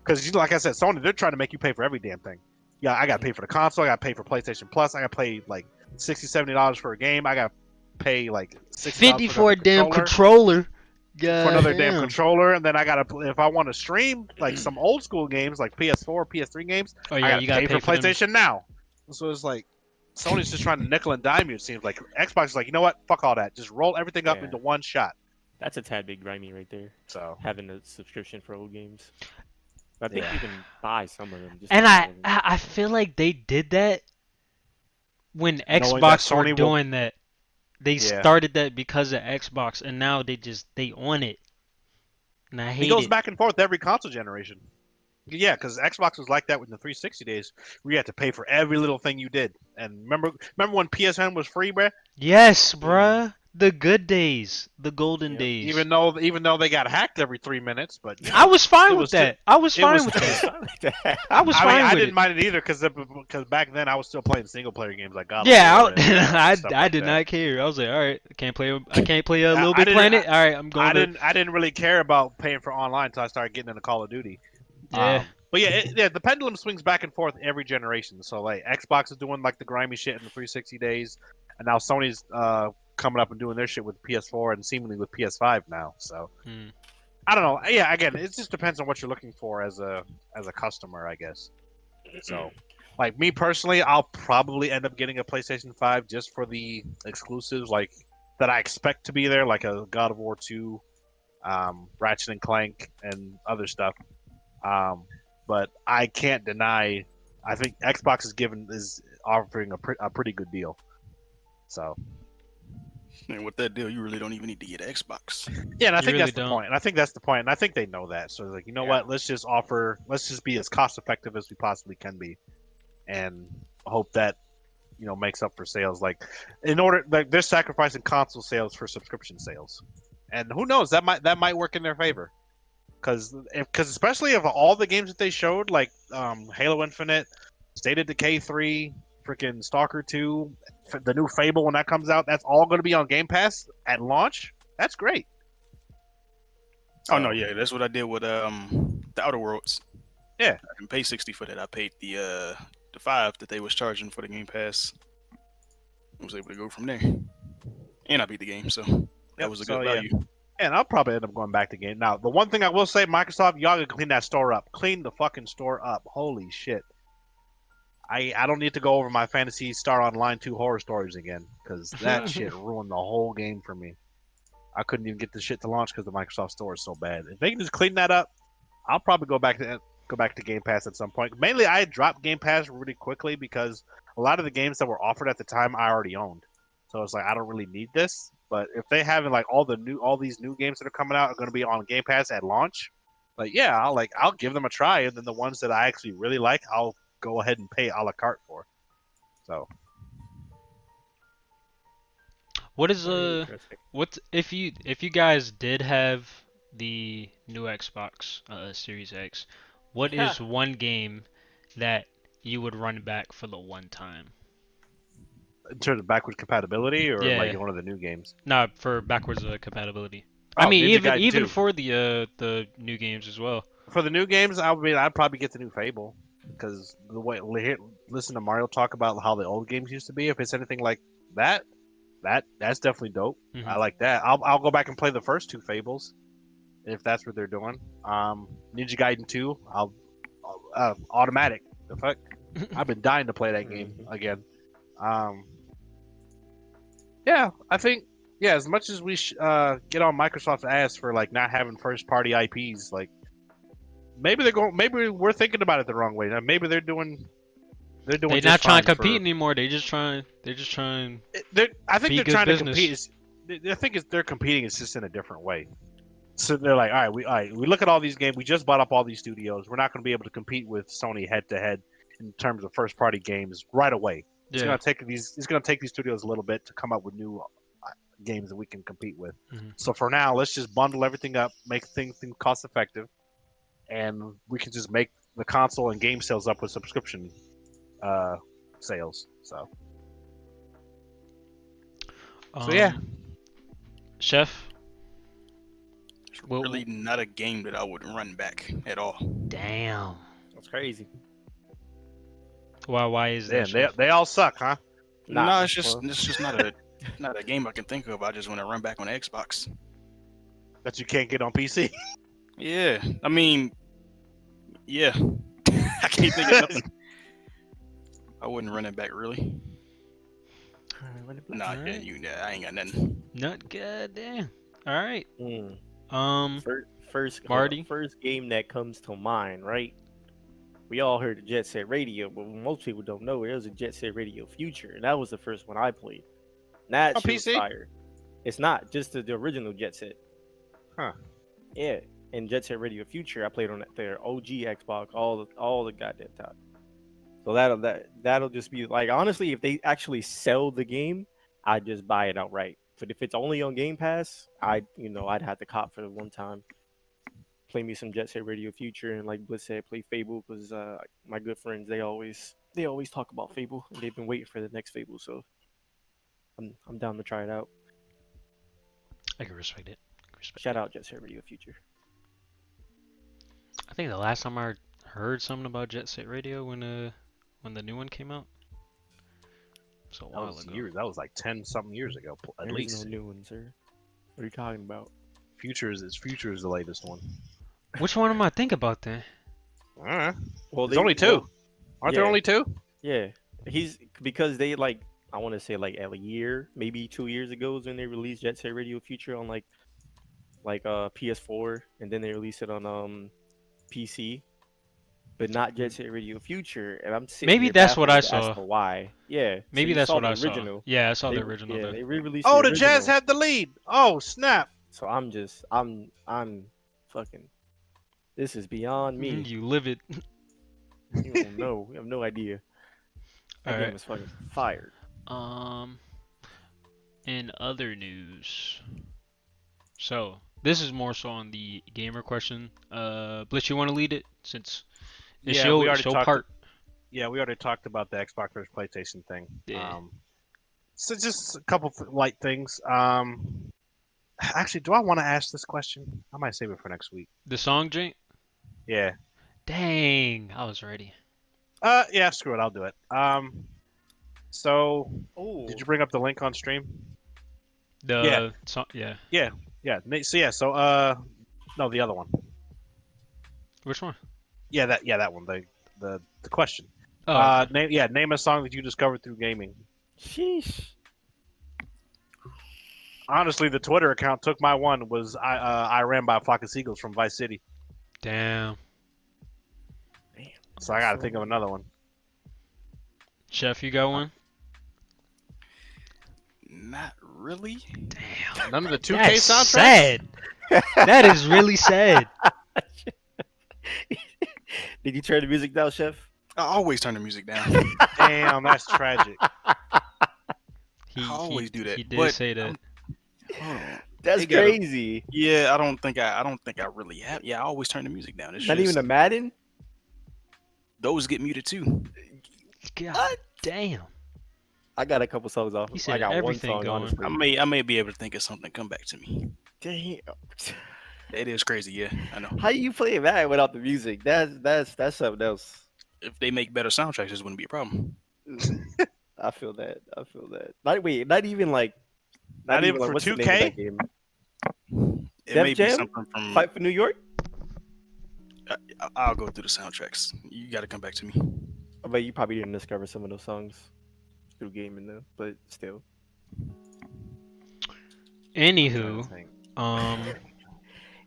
Because, like I said, Sony, they're trying to make you pay for every damn thing. Yeah, I got to pay for the console. I got to pay for PlayStation Plus. I got to pay like $60, $70 for a game. I got to pay like $60 for a damn controller. For another damn controller, and then I gotta, if I want to stream like some old school games like PS4, PS3 games, I gotta pay for PlayStation Now. So it's like Sony's just trying to nickel and dime you. It seems like Xbox is like, you know what? Fuck all that. Just roll everything up into one shot. That's a tad bit grimy right there. So having a subscription for old games, I think you can buy some of them. And I feel like they did that when Xbox were doing that. They started that because of Xbox, and now they own it. And I hate it. It goes back and forth every console generation. Yeah, because Xbox was like that with the 360 days, where you had to pay for every little thing you did. And remember when PSN was free, bruh? Yes, bruh. The good days, the golden days. Even though they got hacked every 3 minutes, but I was fine with that. I was fine with that. I was fine with it. I didn't mind it either because back then I was still playing single player games like God. Yeah, I did not care. I was like, all right, I can't play a Little Big Planet. All right, I'm going. I didn't really care about paying for online until I started getting into Call of Duty. Yeah. But the pendulum swings back and forth every generation. So like Xbox is doing like the grimy shit in the 360 days, and now Sony's coming up and doing their shit with PS4 and seemingly with PS5 now. So I don't know. Yeah, again, it just depends on what you're looking for as a customer, I guess. So, like me personally, I'll probably end up getting a PlayStation 5 just for the exclusives like that I expect to be there, like a God of War 2, Ratchet and Clank, and other stuff. But I can't deny, I think Xbox is offering a pretty good deal. So. And with that deal, you really don't even need to get an Xbox. Yeah, and I think that's the point. And I think that's the point. And I think they know that. So like, you know what? Let's just be as cost effective as we possibly can be, and hope that makes up for sales. Like, they're sacrificing console sales for subscription sales, and who knows, that might work in their favor. Because especially of all the games that they showed, like Halo Infinite, State of Decay 3, freaking Stalker 2, the new Fable when that comes out, that's all going to be on Game Pass at launch. That's great. Oh no, yeah, that's what I did with the Outer Worlds. Yeah, I didn't pay $60 for that. I paid the $5 that they was charging for the Game Pass. I was able to go from there, and I beat the game, so that was a good value. Yeah. And I'll probably end up going back to the game. Now, the one thing I will say, Microsoft, y'all gotta clean that store up. Clean the fucking store up. Holy shit. I don't need to go over my Fantasy Star Online 2 horror stories again because that shit ruined the whole game for me. I couldn't even get the shit to launch because the Microsoft Store is so bad. If they can just clean that up, I'll probably go back to Game Pass at some point. Mainly, I dropped Game Pass really quickly because a lot of the games that were offered at the time I already owned. So it's like I don't really need this. But if they have like all these new games that are coming out are going to be on Game Pass at launch, like yeah, I'll give them a try, and then the ones that I actually really like, I'll go ahead and pay a la carte for. So What is Very interesting. what if you guys did have the new Xbox Series X, what is one game that you would run back for the one time? in terms of backwards compatibility, or Yeah. like one of the new games. Nah, for backwards compatibility. Oh, I mean, Ninja Gaiden even 2. for the new games as well. For the new games, I'd probably get the new Fable because the way listen to Mario talk about how the old games used to be. If it's anything like that, that's definitely dope. Mhm. I like that. I'll go back and play the first two Fables if that's what they're doing. Ninja Gaiden 2, I'll automatic. The fuck, I've been dying to play that game again. Yeah, I think as much as we get on Microsoft's ass for like not having first party IPs, like maybe we're thinking about it the wrong way. Now, maybe they're doing They're just not trying fine to compete anymore. They're just trying. I think be they're good trying business. to compete. I think they're competing. It's just in a different way. So they're like, all right, we look at all these games. We just bought up all these studios. We're not going to be able to compete with Sony head to head in terms of first party games right away. It's Yeah. going to take these studios a little bit to come up with new games that we can compete with. Mhm. So for now, let's just bundle everything up, make things cost effective, and we can just make the console and game sales up with subscription sales. So yeah. Chef. It's Well- really not a game that I would run back at all. Damn. That's crazy. Why is that? Damn, Chef? they all suck, huh? No, it's just well, not a game I can think of. I just want to run back on Xbox. That you can't get on PC. Yeah, I mean, yeah, I can't think of nothing. I wouldn't run it back really. Nah, Alright. I ain't got nothing. Not good. Damn. All right. Mm. Marty? First game that comes to mind, right? We all heard of Jet Set Radio, but most people don't know there was a Jet Set Radio Future, and that was the first one I played. And that On shit was PC? fire. It's not just the original Jet Set. Huh. Yeah, and Jet Set Radio Future, I played on their OG Xbox all the goddamn time. So that'll just be like, honestly, if they actually sell the game, I'd just buy it outright. But if it's only on Game Pass, I'd have to cop for the one time. Play me some Jet Set Radio Future, and like Bliss said, play Fable, because my good friends they always talk about Fable, and they've been waiting for the next Fable, so I'm down to try it out. I can respect it. Shout out Jet Set Radio Future. I think the last time I heard something about Jet Set Radio when the new one came out. So a That while was ago. years. That was like 10-something years ago, at There's least. no new one, sir. What are you talking about? Future is the latest one. Which one am I thinking about then? Well, There's only two. Aren't there yeah. only two? Yeah, because they like, I want to say like a year, maybe 2 years ago is when they released Jet Set Radio Future on like PS4, and then they released it on PC, but not Jet Set Radio Future. And I'm sitting Maybe here that's what I baffled as saw. to why? Yeah, so Maybe you that's saw what the I saw. original. Yeah, I saw the They- original. Yeah, then. they re-released. Oh, the the Jazz original. had the lead. Oh, snap. So I'm fucking. This is beyond me. You live it. You don't know. You have no idea. That game Alright. is fucking fired. In other news, so this is more so on the gamer question. Blitz, you want to lead it since it's Yeah, your, we already talked- part. Yeah, we already talked about the Xbox versus PlayStation thing. Yeah. So just a couple light things. Actually, do I want to ask this question? I might save it for next week. The song joint. Yeah. Dang, I was ready. Yeah, screw it. I'll do it. So Oh, did you bring up the link on stream? The Yeah. song, yeah. Yeah. So no, the other one. Which one? Yeah, that one. The question. Oh, Name a song that you discovered through gaming. Sheesh. Honestly, the Twitter account took my one. Was I ran by a flock of seagulls from Vice City. damn. Damn. So I got to think of another one. Chef, you got one? Not really. Damn. None of the 2K That's soundtracks. sad. That is really sad. Did you turn the music down, Chef? I always turn the music down. Damn, that's tragic. He, I always he, do that. He did but say that. Hold on. That's It gotta- crazy. Yeah, I don't think I really have. Yeah, I always turn the music down. It's Not just, even a Madden. those get muted too. God damn. I got a couple songs off. He said I got everything one song, going. honestly. I may be able to think of something. Come back to me. Damn. It is crazy. Yeah, I know. How you play Madden without the music? That's something else. If they make better soundtracks, this wouldn't be a problem. I feel that. Not even like. Not even for what's the name of 2K? that game? It Def may Jam? be something from. Fight for New York. I'll go through the soundtracks. You got to come back to me. But you probably didn't discover some of those songs through gaming though. But still. Anywho, um,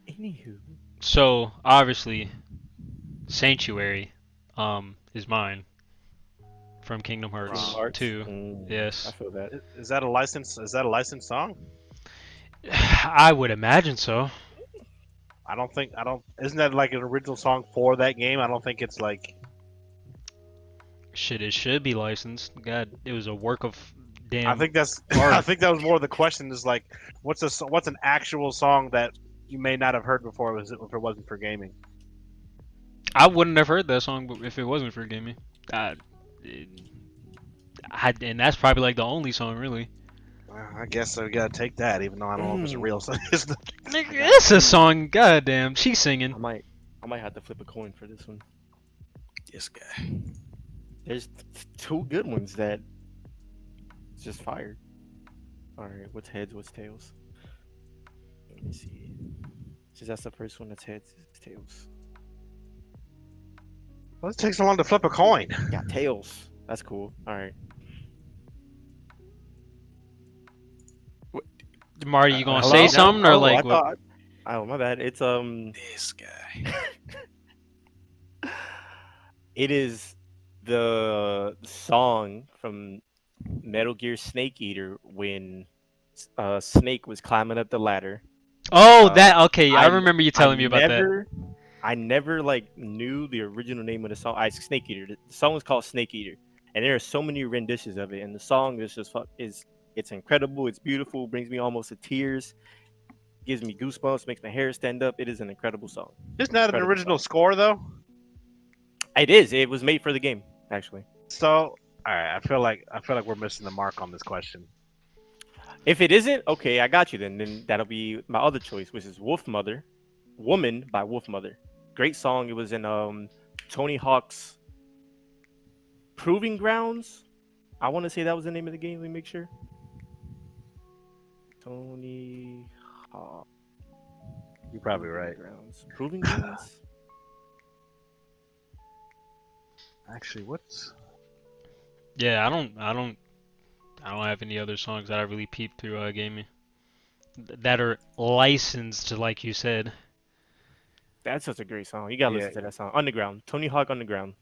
Anywho. so obviously, Sanctuary, is mine from Kingdom Hearts Hearts? 2. I Yes, feel that. Is that a license? Is that a licensed song? I would imagine so. I don't. Isn't that like an original song for that game? I don't think it's like. Shit, it should be licensed. God, it was a work of damn. I think that's. I think that was more the question. Is like, what's an actual song that you may not have heard before if it wasn't for gaming? I wouldn't have heard that song if it wasn't for gaming. And that's probably like the only song really. Well, I guess I gotta take that, even though I don't know if it's a real song. Nigga, it's a song. Goddamn, she's singing. I might have to flip a coin for this one. This guy. There's two good ones that just fired. All right, what's heads? What's tails? Let me see. Since that's the first one that's heads, it's tails. Well, it takes so long to flip a coin. Got tails. That's cool. All right. Marty, you gonna Hello? say something or Oh, like I what? thought. Oh, my bad. It's This guy. It is the song from Metal Gear Snake Eater when Snake was climbing up the ladder. Oh, Uh, that okay. I remember you telling me about that. I never like knew the original name of the song. Snake Eater. The song was called Snake Eater, and there are so many renditions of it. And the song is just it's incredible. It's beautiful. Brings me almost to tears. Gives me goosebumps. Makes my hair stand up. It is an incredible song. Isn't that an Incredible original song. score though? It is. It was made for the game, actually. So, all right, I feel like we're missing the mark on this question. If it isn't, okay, I got you then. Then that'll be my other choice, which is Wolf Mother, Woman by Wolf Mother. Great song. It was in Tony Hawk's Proving Grounds. I want to say that was the name of the game. Let me make sure. Tony Hawk. You're probably right. Grounds. Proving Grounds. Actually, what's Yeah, I don't have any other songs that I really peeped through gaming that are licensed, like you said. That's such a great song. You gotta listen to that song. Underground. Tony Hawk Underground.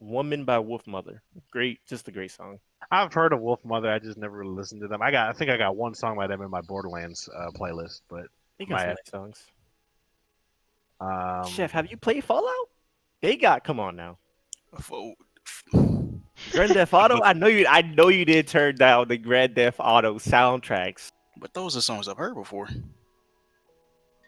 Woman by Wolf Mother. Great, just a great song. I've heard of Wolf Mother. I just never really listened to them. I think I got one song by them in my Borderlands playlist, but They got some nice songs. Chef, have you played Fallout? They got. Come on now. Grand Theft Auto. I know you did turn down the Grand Theft Auto soundtracks. But those are songs I've heard before.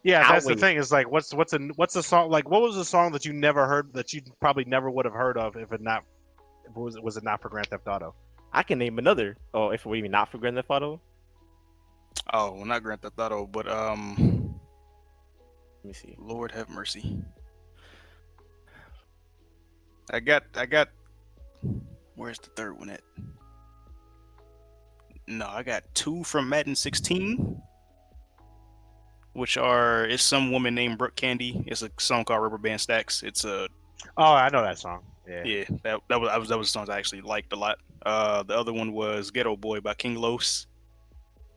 yeah, that's the Wait. thing. Is like, what's a song like? What was a song that you never heard that you probably never would have heard of if it was not for Grand Theft Auto? I can name another. Oh, if we mean not for Grand Theft Auto. Oh, well, not Grand Theft Auto, but Let me see. Lord have mercy. I got. Where's the third one at? No, I got two from Madden 16, which are it's some woman named Brooke Candy. It's a song called Rubber Band Stacks. It's a Oh, I know that song. Yeah. Yeah, that was songs I actually liked a lot. The other one was Ghetto Boy by King Los.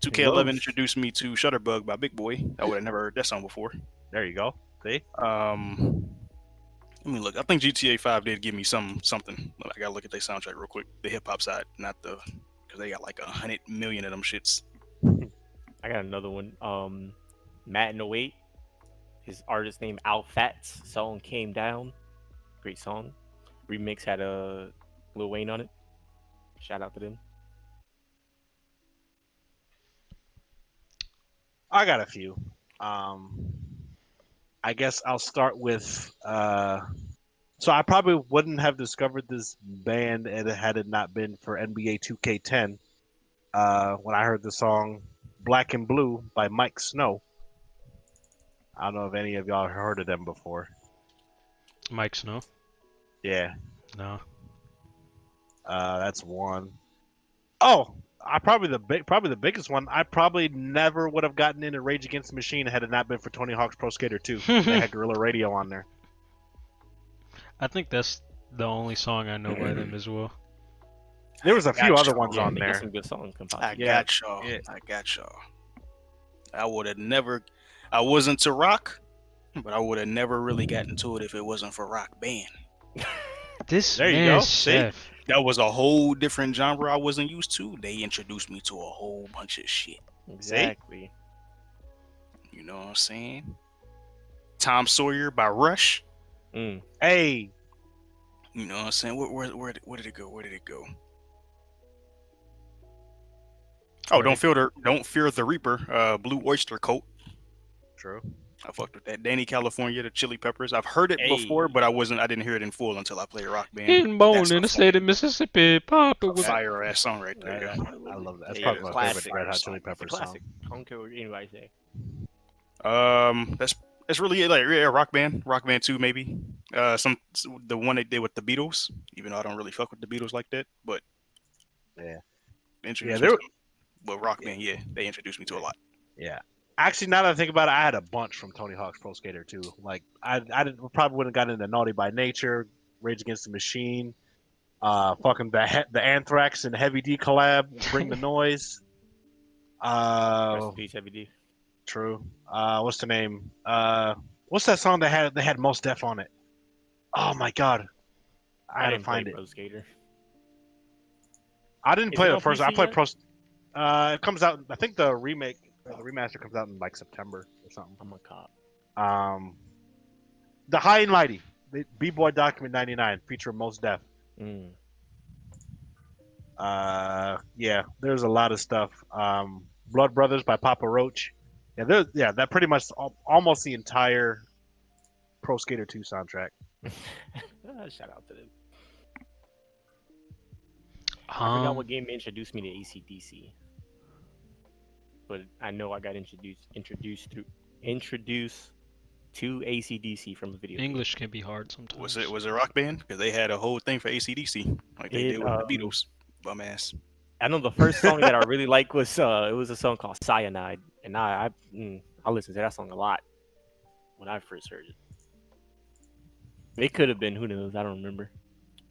2K11 Los. introduced me to Shutterbug by Big Boy. I would have never heard that song before. There you go. See? Let me look. I think GTA 5 did give me something. I gotta look at their soundtrack real quick. The hip hop side, not the, because they got like 100 million of them shits. I got another one. Matt in 08. His artist name Al Fats. Song Came Down. Great song. Remix had a Lil Wayne on it. Shout out to them. I got a few. I guess I'll start with. So I probably wouldn't have discovered this band had it not been for NBA 2K10. When I heard the song "Black and Blue" by Mike Snow. I don't know if any of y'all heard of them before. Mike Snow. Yeah, No. that's one. Oh, probably the biggest one. I probably never would have gotten into Rage Against the Machine had it not been for Tony Hawk's Pro Skater 2. They had Guerrilla Radio on there. I think that's the only song I know by them as well. There was a few Gotcha. other ones Yeah, on they got there. some good songs. Kenpachi. I Yeah, got y'all. yeah. I got y'all. I would have never. I wasn't to rock, but I would have never really gotten into it if it wasn't for Rock Band. This There you man, go. See? Chef. That was a whole different genre I wasn't used to. They introduced me to a whole bunch of shit. Exactly. You know what I'm saying? Tom Sawyer by Rush. Mm. Hey, You know what I'm saying? Where did it go? Where did it go? Oh, don't fear the Reaper. Blue Oyster Cult. true. I fucked with that. Danny California, the Chili Peppers. I've heard it before, but I didn't hear it in full until I played Rock Band. In born That's in a the state of Mississippi, Papa A was. fire ass song right I, there. I love that. That's Yeah, probably my classic. favorite Red Hot Chili It's a Peppers classic. song. I don't care what anybody say. That's really it. Like, yeah, Rock Band 2 maybe. The one they did with the Beatles. Even though I don't really fuck with the Beatles like that, but Yeah. they Yeah, introduced they me were, to, but Rock Band, yeah, they introduced me to a lot. yeah. Actually, now that I think about it, I had a bunch from Tony Hawk's Pro Skater 2. Like, probably wouldn't have gotten into Naughty by Nature, Rage Against the Machine, fucking the Anthrax and Heavy D collab, Bring the Noise. Rest in peace, Heavy D. True. What's the name? What's that song that had Mos Def on it? Oh my god, I gotta didn't play find it. Pro Skater. I didn't Is play it the on first. I PC played yet? Pro. It comes out. I think the remake, the remaster comes out in like September or something. I'm a cop. The High and Mighty, the B-Boy Document 99, featuring Mos Def. Mm. Yeah, there's a lot of stuff. Blood Brothers by Papa Roach. That pretty much almost the entire Pro Skater 2 soundtrack. Shout out to them. I forgot Um, what game introduced me to AC/DC, but I know I got introduced to AC/DC from a video game. English can be hard sometimes. Was it Rock Band? Because they had a whole thing for AC/DC, like they did with the Beatles. Bum ass. I know the first song that I really liked was it was a song called Cyanide, and I listened to that song a lot when I first heard it. It could have been, who knows? I don't remember.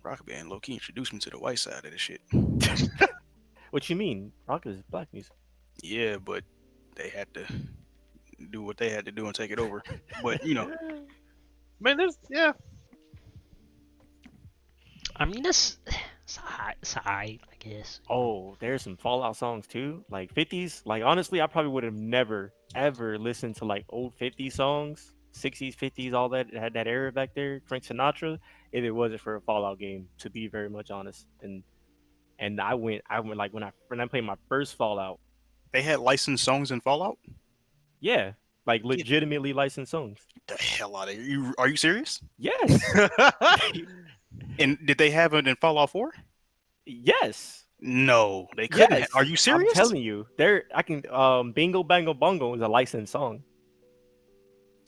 Rock Band low key introduced me to the white side of the shit. What you mean? Rock is black music. Yeah, but they had to do what they had to do and take it over. But you know, Man, I mean, it's alright, I guess. Oh, there's some Fallout songs too, like 50s. Like honestly, I probably would have never ever listened to like old 50s songs, 60s, 50s, all that had that era back there, Frank Sinatra, if it wasn't for a Fallout game. To be very much honest, and I went like when I played my first Fallout. they had licensed songs in Fallout. Yeah, like legitimately licensed songs. Get the hell out of here! Are you serious? Yes, And did they have it in Fallout 4? yes. No, they couldn't. Yes. Are you serious? I'm telling you, I can. Bingo Bango Bongo is a licensed song.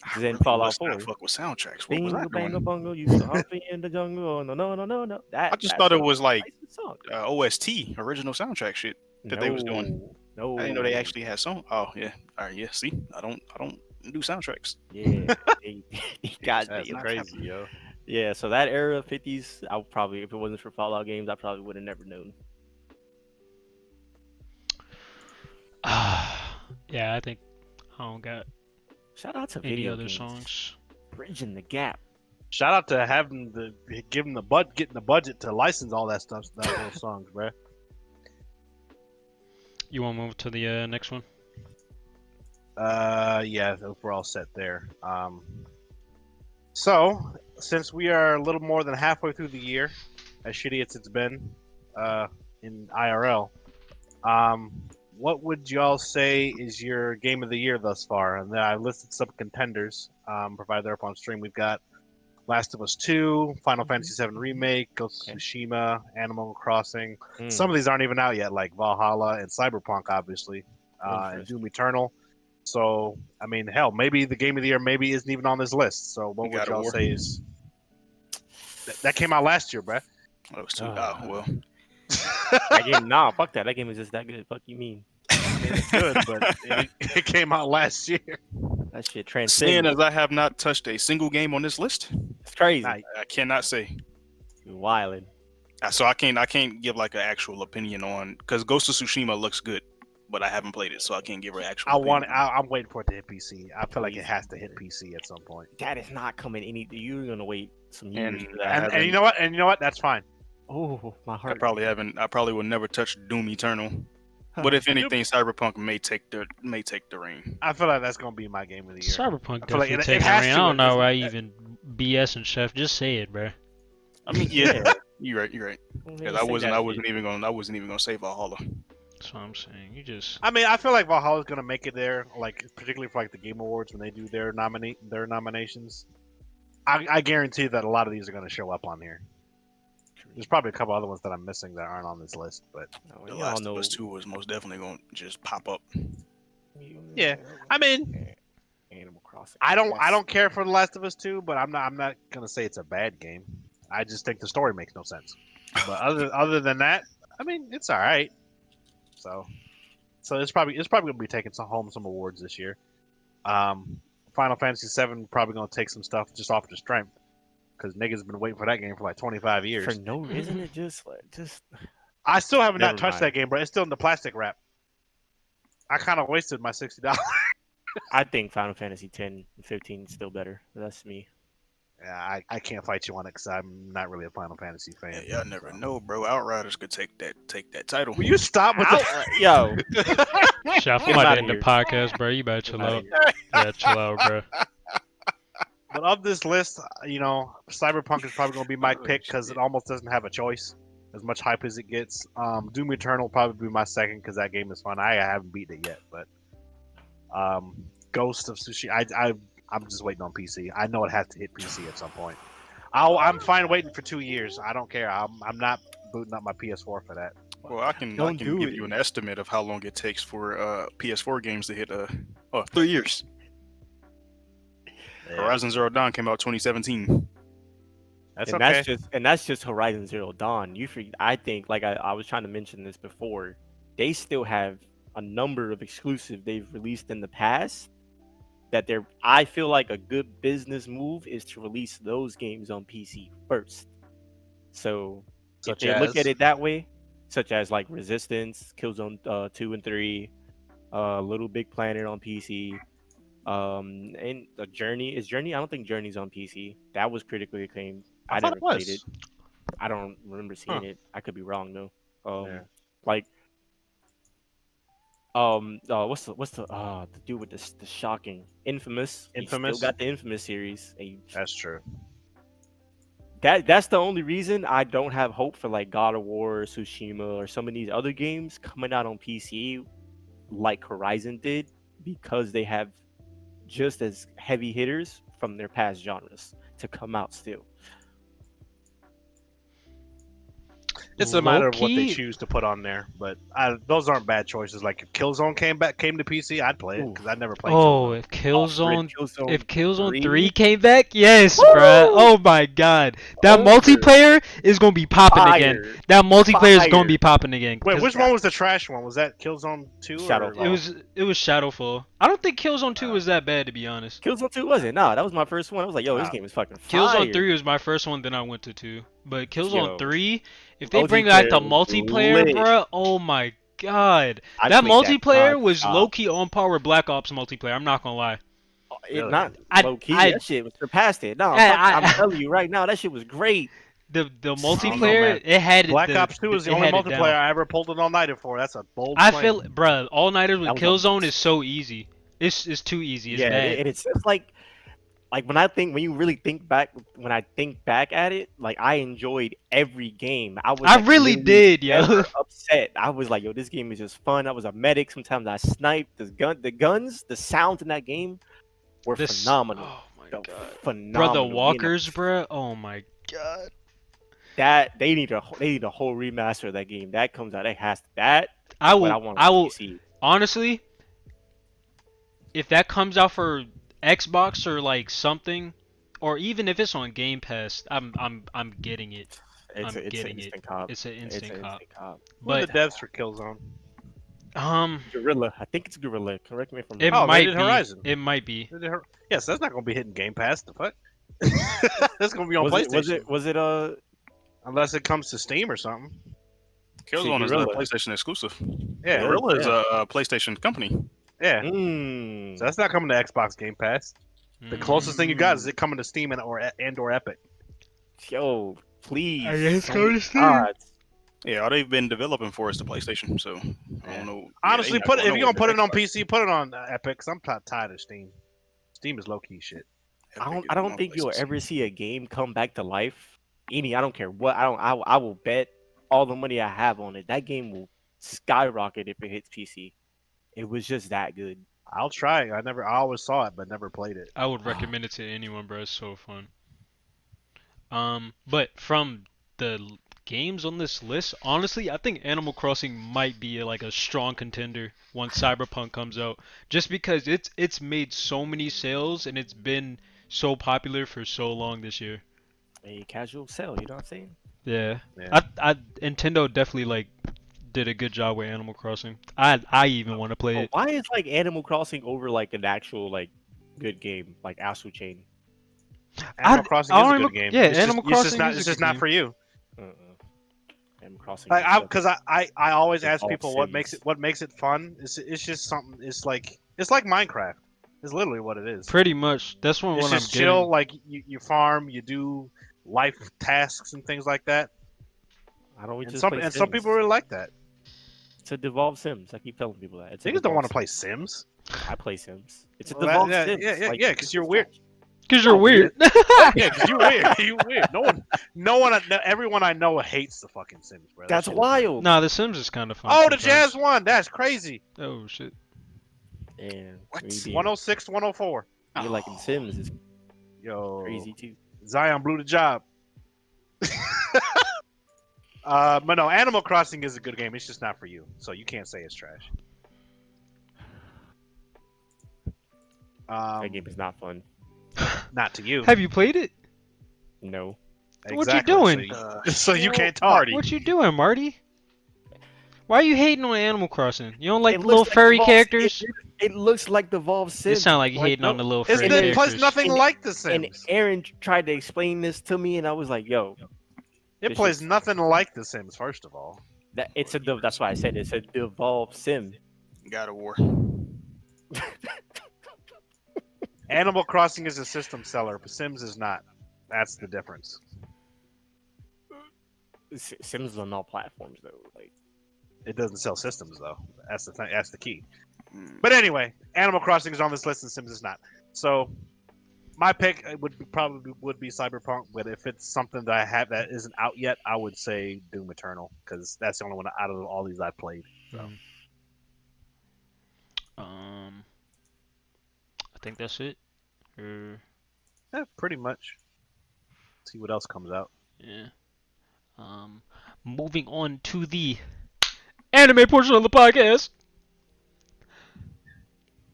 I Then really Fallout must not 4. fuck with soundtracks. What was Bingo I Bango doing? Bongo used to hop in the jungle. Oh, no. I just thought it was like licensed song. OST, original soundtrack shit that they was doing. No, I didn't know they actually had song. Oh yeah, all right, yeah. See, I don't do soundtracks. Yeah, they got That's they- crazy, yo. Yeah, so that era of 50s, I would probably, if it wasn't for Fallout games, I probably would have never known. Yeah, I think I don't got Shout out to any video other games. songs. Bridging the gap. Shout out to getting the budget to license all that stuff, those songs, bruh. You want to move to the next one? Yeah, we're all set there. So since we are a little more than halfway through the year, as shitty as it's been, in IRL, what would y'all say is your game of the year thus far? And I listed some contenders, provided they're up on stream. We've got Last of Us 2, Final Fantasy VII Remake, Ghost of Tsushima, Animal Crossing. Some of these aren't even out yet, like Valhalla and Cyberpunk, obviously, and Doom Eternal. So, I mean, hell, maybe the game of the year maybe isn't even on this list. So, what would y'all say is that came out last year, bruh? Oh, it was too. Oh well. That game, nah, fuck that. That game is just that good. Fuck you mean? I mean, it's good, but it came out last year. That shit Seeing transcends. as I have not touched a single game on this list, It's crazy. Nah, I cannot say. You're wildin'. So I can't give like an actual opinion on because Ghost of Tsushima looks good, but I haven't played it, so I can't give her an actual. I'm waiting for it to hit PC. I feel like it has to hit PC at some point. That is not coming any. You're gonna wait some years And for that. And you know what? And you know what? That's fine. Oh, my I heart. probably will never touch Doom Eternal. But if anything, Cyberpunk may take the reign. I feel like that's gonna be my game of the year. Cyberpunk I feel like definitely it taking has rain. I to, don't know it- why you even BS and Chef. Just say it, bro. I mean, yeah, you're right. Because I wasn't even gonna say Valhalla. That's what I'm saying. You just I mean, I feel like Valhalla's gonna make it there, like particularly for like the Game Awards when they do their nominations. I guarantee that a lot of these are gonna show up on here. There's probably a couple other ones that I'm missing that aren't on this list, but The Last of Us 2 was most definitely gonna just pop up. Yeah, I mean, Animal Crossing. I don't care for The Last of Us 2, but I'm not gonna say it's a bad game. I just think the story makes no sense. But other than that, I mean, it's all right. So it's probably gonna be taking some awards this year. Final Fantasy VII probably gonna take some stuff just off the strength because niggas been waiting for that game for like 25 years. For no reason, it just. I still have not Never touched mind. that game, bro. It's still in the plastic wrap. I kind of wasted my $60. I think Final Fantasy 10 and 15 is still better. That's me. Yeah, I can't fight you on it because I'm not really a Final Fantasy fan. Yeah, y'all never know, bro. Outriders could take that title. Will you stop with the... Yo, Chef, I'm Get about outta to end the here. podcast, bro. You better chill out. Yeah, chill out, bro. But of this list, you know, Cyberpunk is probably going to be my pick because it almost doesn't have a choice, as much hype as it gets. Doom Eternal will probably be my second because that game is fun. I haven't beaten it yet, but Ghost of Tsushima, I'm just waiting on PC. I know it has to hit PC at some point. I'm fine waiting for 2 years. I don't care. I'm not booting up my PS4 for that. Well, I can Don't do give it. you an estimate of how long it takes for PS4 games to hit 3 years. Horizon Zero Dawn came out 2017. That's and okay. that's just Horizon Zero Dawn. I think, like I was trying to mention this before, they still have a number of exclusive they've released in the past that I feel like a good business move is to release those games on PC first. So if they look at it that way, such as like Resistance, Killzone 2 and 3, Little Big Planet on PC, and the Journey. I don't think Journey's on PC. That was critically acclaimed. I thought never it was. played it. I don't remember seeing it. I could be wrong though. Yeah. Like what's the dude with the shocking Infamous? He Infamous? still got the Infamous series. That's true. That's the only reason I don't have hope for like God of War, or Tsushima, or some of these other games coming out on PC like Horizon did, because they have just as heavy hitters from their past genres to come out still. It's a matter of what they Low-key- choose to put on there, but those aren't bad choices. Like if Killzone came to PC, I'd play it because I never played. Oh, Killzone. if Killzone 3? 3 came back, yes, bruh. Oh my god. That Over. multiplayer is gonna be popping again. Fire. That multiplayer is Fire. gonna be popping again. Wait, 'Cause which one was the trash one? Was that Killzone 2? Shadowfall. It was Shadowfall. I don't think Killzone 2 was that bad, to be honest. Killzone 2 wasn't. Nah, that was my first one. I was like, yo, this Nah. game is fucking Killzone fire. 3 was my first one, then I went to 2. But Killzone Yo. 3, if they bring back the multiplayer, bruh, oh my god. I That played multiplayer was nonstop. low-key on par with Black Ops multiplayer, I'm not gonna lie. It not I- low key. I- That shit was surpassed it. No, I- I'm telling you right now, that shit was great. The man. multiplayer, it had Black the, Ops 2 is the it only had it down. multiplayer I ever pulled an all-nighter for. That's a bold I claim. feel, bruh, all-nighters with That was a- Killzone is so easy. It's too easy. It's yeah, bad. it's like when you really think back, when I think back at it, like I enjoyed every game. I really literally did, yo. never upset. I was like, yo, this game is just fun. I was a medic. Sometimes I sniped. The guns, the sounds in that game were phenomenal. Oh my Yo, god. phenomenal. Bro, the You know, walkers, bruh. Oh my god. that they need a whole remaster of that game. That comes out. It has that. I What will. want I on will. PC. Honestly, if that comes out for Xbox or like something, or even if it's on Game Pass, I'm getting it. It's I'm an getting it. instant cop. It's an It's instant an cop. instant cop. Who are But the devs for Killzone? Gorilla. I think it's Gorilla. Correct me if I'm it wrong. Oh, they might did be. Horizon. It might be. Yes, that's not going to be hitting Game Pass. The fuck? That's going to be on Was PlayStation. it was it Unless it comes to Steam or something. Killzone is a Guerrilla. PlayStation exclusive. Yeah. Guerrilla is yeah. a PlayStation company. Yeah. Mm. So that's not coming to Xbox Game Pass. The closest thing you got is it coming to Steam or Epic. Yo, please. I guess Oh go my to Steam. God. Yeah, all they've been developing for is the PlayStation. So I don't know. Honestly, Yeah, if you're going to put it on Xbox. PC, put it on Epic, because I'm tired of Steam. Steam is low-key shit. I don't think you'll ever see a game come back to life. I don't care what. I will bet all the money I have on it. That game will skyrocket if it hits PC. It was just that good. I'll try. I always saw it, but never played it. I would recommend it to anyone, bro. It's so fun. But from the games on this list, honestly, I think Animal Crossing might be like a strong contender once Cyberpunk comes out, just because it's made so many sales and it's been so popular for so long this year. A casual sell, you know what I'm saying? Yeah. Yeah. Nintendo definitely like did a good job with Animal Crossing. I even want to play it. Why is like Animal Crossing over like an actual like good game like Astral Chain? Animal Crossing is a Animal- good game. yeah, It's Animal just, Crossing is a it's just good not game. for you. Animal Crossing. Because I always It's ask all people what Sims. makes it fun. It's just something. It's like Minecraft. It's literally what it is. Pretty much. That's what It's I'm just getting. chill. Like you farm, you do life tasks and things like that. I don't And just some play some Sims. people really like that. It's a devolved Sims. I keep telling people that. It's a Niggas don't want to devolved play Sims. Sims. I play Sims. It's a Well, devolved yeah, Sims. yeah, Like, yeah, it's 'cause you're just weird. trash. Because you're weird. Yeah, because you weird. You weird. No one. Everyone I know hates the fucking Sims, bro. That That's shit is- wild. Nah, The Sims is kind of fun. Oh, the sometimes. Jazz one. That's crazy. Oh shit. And What? me being, 106, 104. me liking Sims is Yo, crazy too. Zion blew the job. But no, Animal Crossing is a good game. It's just not for you, so you can't say it's trash. That game is not fun. Not to you. Have you played it? No. What you Exactly, doing? So you can't talk. What you doing, Marty? Why are you hating on Animal Crossing? You don't like It the little looks like furry Devolved- characters? It looks like devolved You Sims. sound like you hating on no, the little It's furry the, characters. plays nothing And- like The And Sims. Aaron tried to explain this to me, and I was like, "Yo, It it's plays just- nothing like The Sims. First of all, that's why I said it's a devolved Sim." God of War. Animal Crossing is a system seller, but Sims is not. That's the difference. Sims is on all platforms though. Like, It doesn't sell systems though. That's the thing. That's the key. Mm. But anyway, Animal Crossing is on this list and Sims is not. So my pick probably would be Cyberpunk. But if it's something that I have that isn't out yet, I would say Doom Eternal because that's the only one out of all these I've played. So. I think that's it. Yeah, pretty much. See what else comes out. Yeah. Moving on to the anime portion of the podcast.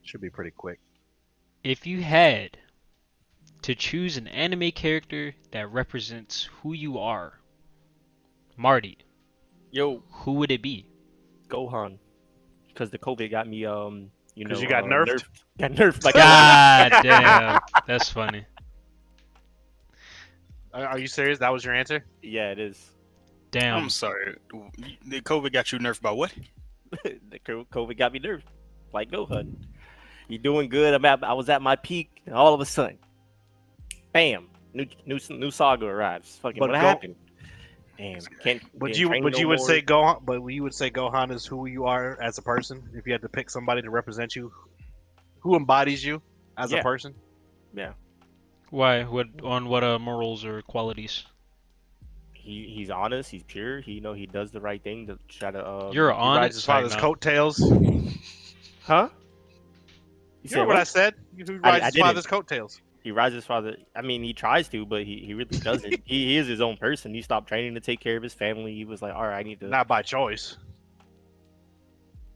Should be pretty quick. If you had to choose an anime character that represents who you are, Marty, yo, who would it be? Gohan, because the COVID got me You 'Cause know, you got nerfed? Got nerfed like God damn, that's funny. Are you serious? That was your answer? Yeah, it is. Damn. I'm sorry. The COVID got you nerfed by what? The COVID got me nerfed. Like Gohan. You doing good? I was at my peak, and all of a sudden, bam! New saga arrives. Fucking But what happened? Damn, can't. But didn't train no you would more. say Gohan. But you would say Gohan is who you are as a person. If you had to pick somebody to represent you, who embodies you as a Yeah. person? Yeah, Why? What morals or qualities? he's honest. He's pure. He does the right thing to try to. You're He rides honest. his Sorry, father's no. coattails. Huh? You know what I said? He rides his didn't. father's coattails. He rides his father. I mean, he tries to, but he really doesn't. he is his own person. He stopped training to take care of his family. He was like, all right, I need to. Not by choice.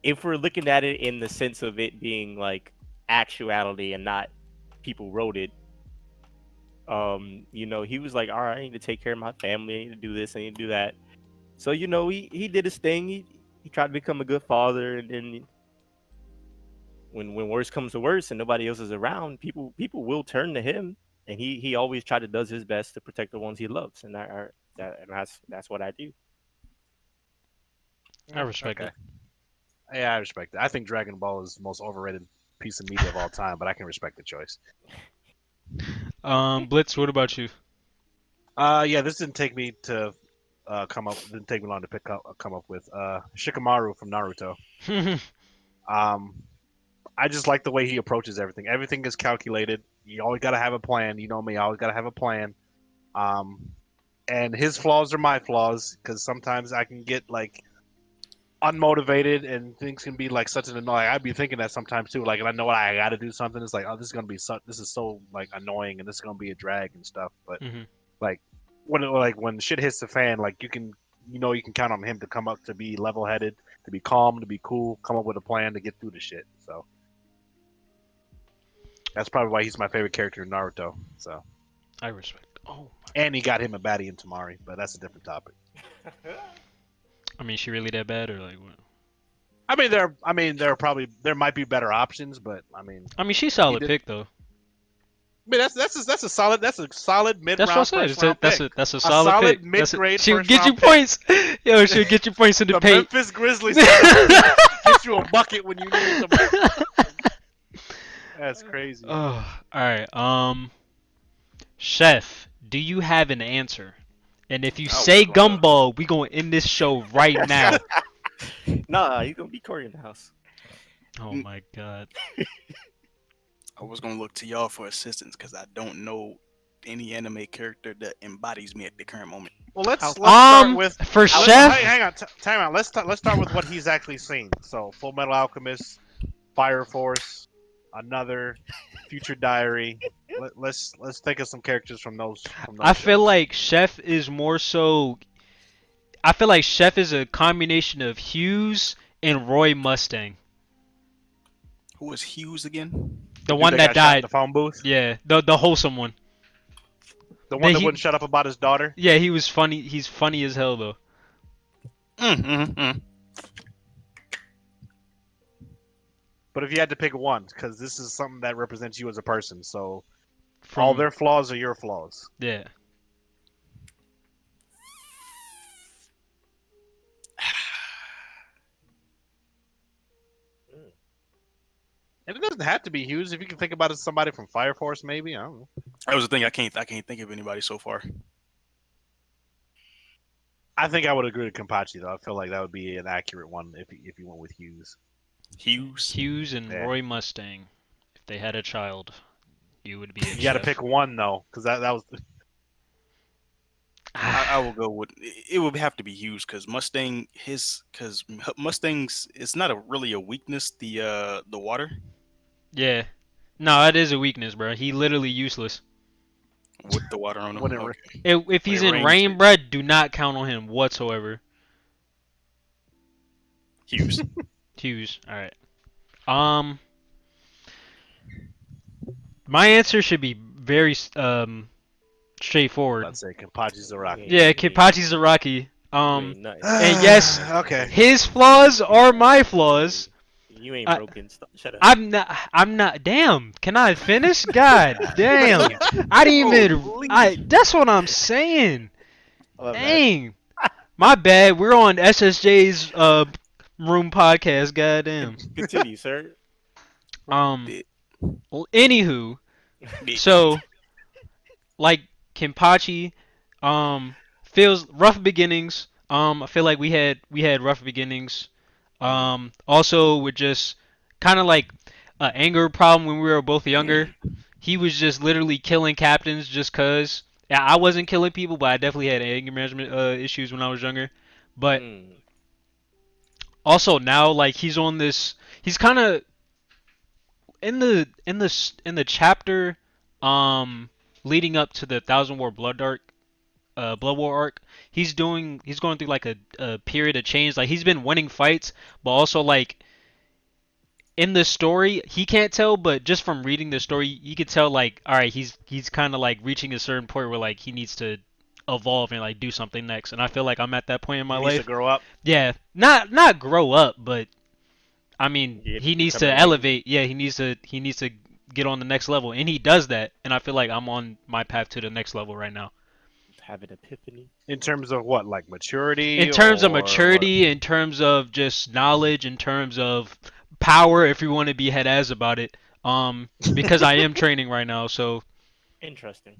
If we're looking at it in the sense of it being like actuality and not people wrote it, he was like, all right, I need to take care of my family. I need to do this. I need to do that. So he did his thing. He tried to become a good father, and then when worse comes to worse and nobody else is around, people will turn to him, and he always does his best to protect the ones he loves, and that's what I do. I respect Okay. it. Yeah, I respect it. I think Dragon Ball is the most overrated piece of media of all time, but I can respect the choice. Blitz, what about you? Yeah, this didn't take me to didn't take me long to come up with Shikamaru from Naruto. I just like the way he approaches everything. Everything is calculated. You always got to have a plan. You know me, I always got to have a plan. And his flaws are my flaws, because sometimes I can get like unmotivated and things can be like such an annoying. I'd be thinking that sometimes too. Like, and I know I got to do something. It's like, oh, this is so like annoying, and this is gonna be a drag and stuff. But like when shit hits the fan, like you can count on him to come up, to be level headed, to be calm, to be cool, come up with a plan to get through the shit. So that's probably why he's my favorite character in Naruto. So I respect. Oh, and he got him a baddie in Tamari, but that's a different topic. I mean, she really that bad or like what? There might be better options, but I mean she's solid did- pick though. I mean that's a solid mid That's round what I first said. round pick. That's a solid solid pick. mid-grade She'll first get you round pick. points. Yo, she'll get you points in the The paint. Memphis Grizzlies get you a bucket when you need them. That's crazy. Oh, all right. Chef, do you have an answer? And if you I was say gonna- gumball, we gonna end this show right now. Nah, he's gonna be Corey in the house. Oh my god. I was gonna look to y'all for assistance because I don't know any anime character that embodies me at the current moment. Well, let's start with for let's- Chef. Hang on, time out. Let's start with what he's actually seen. So, Full Metal Alchemist, Fire Force, another, Future Diary. Let's think of some characters from those. I feel shows. like Chef is more so. I feel like Chef is a combination of Hughes and Roy Mustang. Who was Hughes again? The Dude one that got shot in died. the phone booth. Yeah, the wholesome one. The one that he- wouldn't shut up about his daughter. Yeah, he was funny. He's funny as hell though. But if you had to pick one, because this is something that represents you as a person, so From, all their flaws are your flaws. Yeah. And it doesn't have to be Hughes. If you can think about it, somebody from Fire Force, maybe. I don't know. That was the thing. I can't think of anybody so far. I think I would agree with Kenpachi, though. I feel like that would be an accurate one if you went with Hughes. Hughes. And Yeah. Roy Mustang. If they had a child, you would be a You got to chef. pick one though, because that was. I will go with it. Would have to be Hughes because Mustang's it's not really a weakness. The water Yeah. No, that is a weakness, bro. He literally useless. with the water on him. When it Okay. If he's Like in rain rain, shit. bro, do not count on him whatsoever. Hughes. Hughes. All right. My answer should be very straightforward. Let's say Kenpachi Zaraki. Yeah, Kenpachi Zaraki. Nice. And yes, Okay. his flaws are my flaws. You ain't I- broken. Shut up. I'm not. Damn. Can I finish? God damn. I didn't even. Holy. That's what I'm saying. I love that. Dang. My bad. We're on SSJ's room podcast. Goddamn. Continue, sir. Bit. Well, anywho, Bit. so like Kenpachi, feels rough beginnings. I feel like we had rough beginnings. Also with just kind of like an anger problem when we were both younger. He was just literally killing captains just cause. Yeah, I wasn't killing people, but I definitely had anger management issues when I was younger. But Mm. also now, like he's on this. He's kind of in the chapter, leading up to the Thousand War Blood War arc. He's going through like a period of change. Like he's been winning fights, but also like in the story, he can't tell, but just from reading the story, you could tell like, all right, he's kind of like reaching a certain point where like he needs to evolve and like do something next. And I feel like I'm at that point in my He needs to life. grow up. Yeah, not grow up, but I mean, Get- he needs become to a man. elevate. Yeah, he needs to get on the next level, and he does that. And I feel like I'm on my path to the next level right now. Have an epiphany. In terms of what, like maturity? In terms of or maturity, in terms of just knowledge, in terms of power, if you want to be head ass about it. Because I am training right now, so Interesting.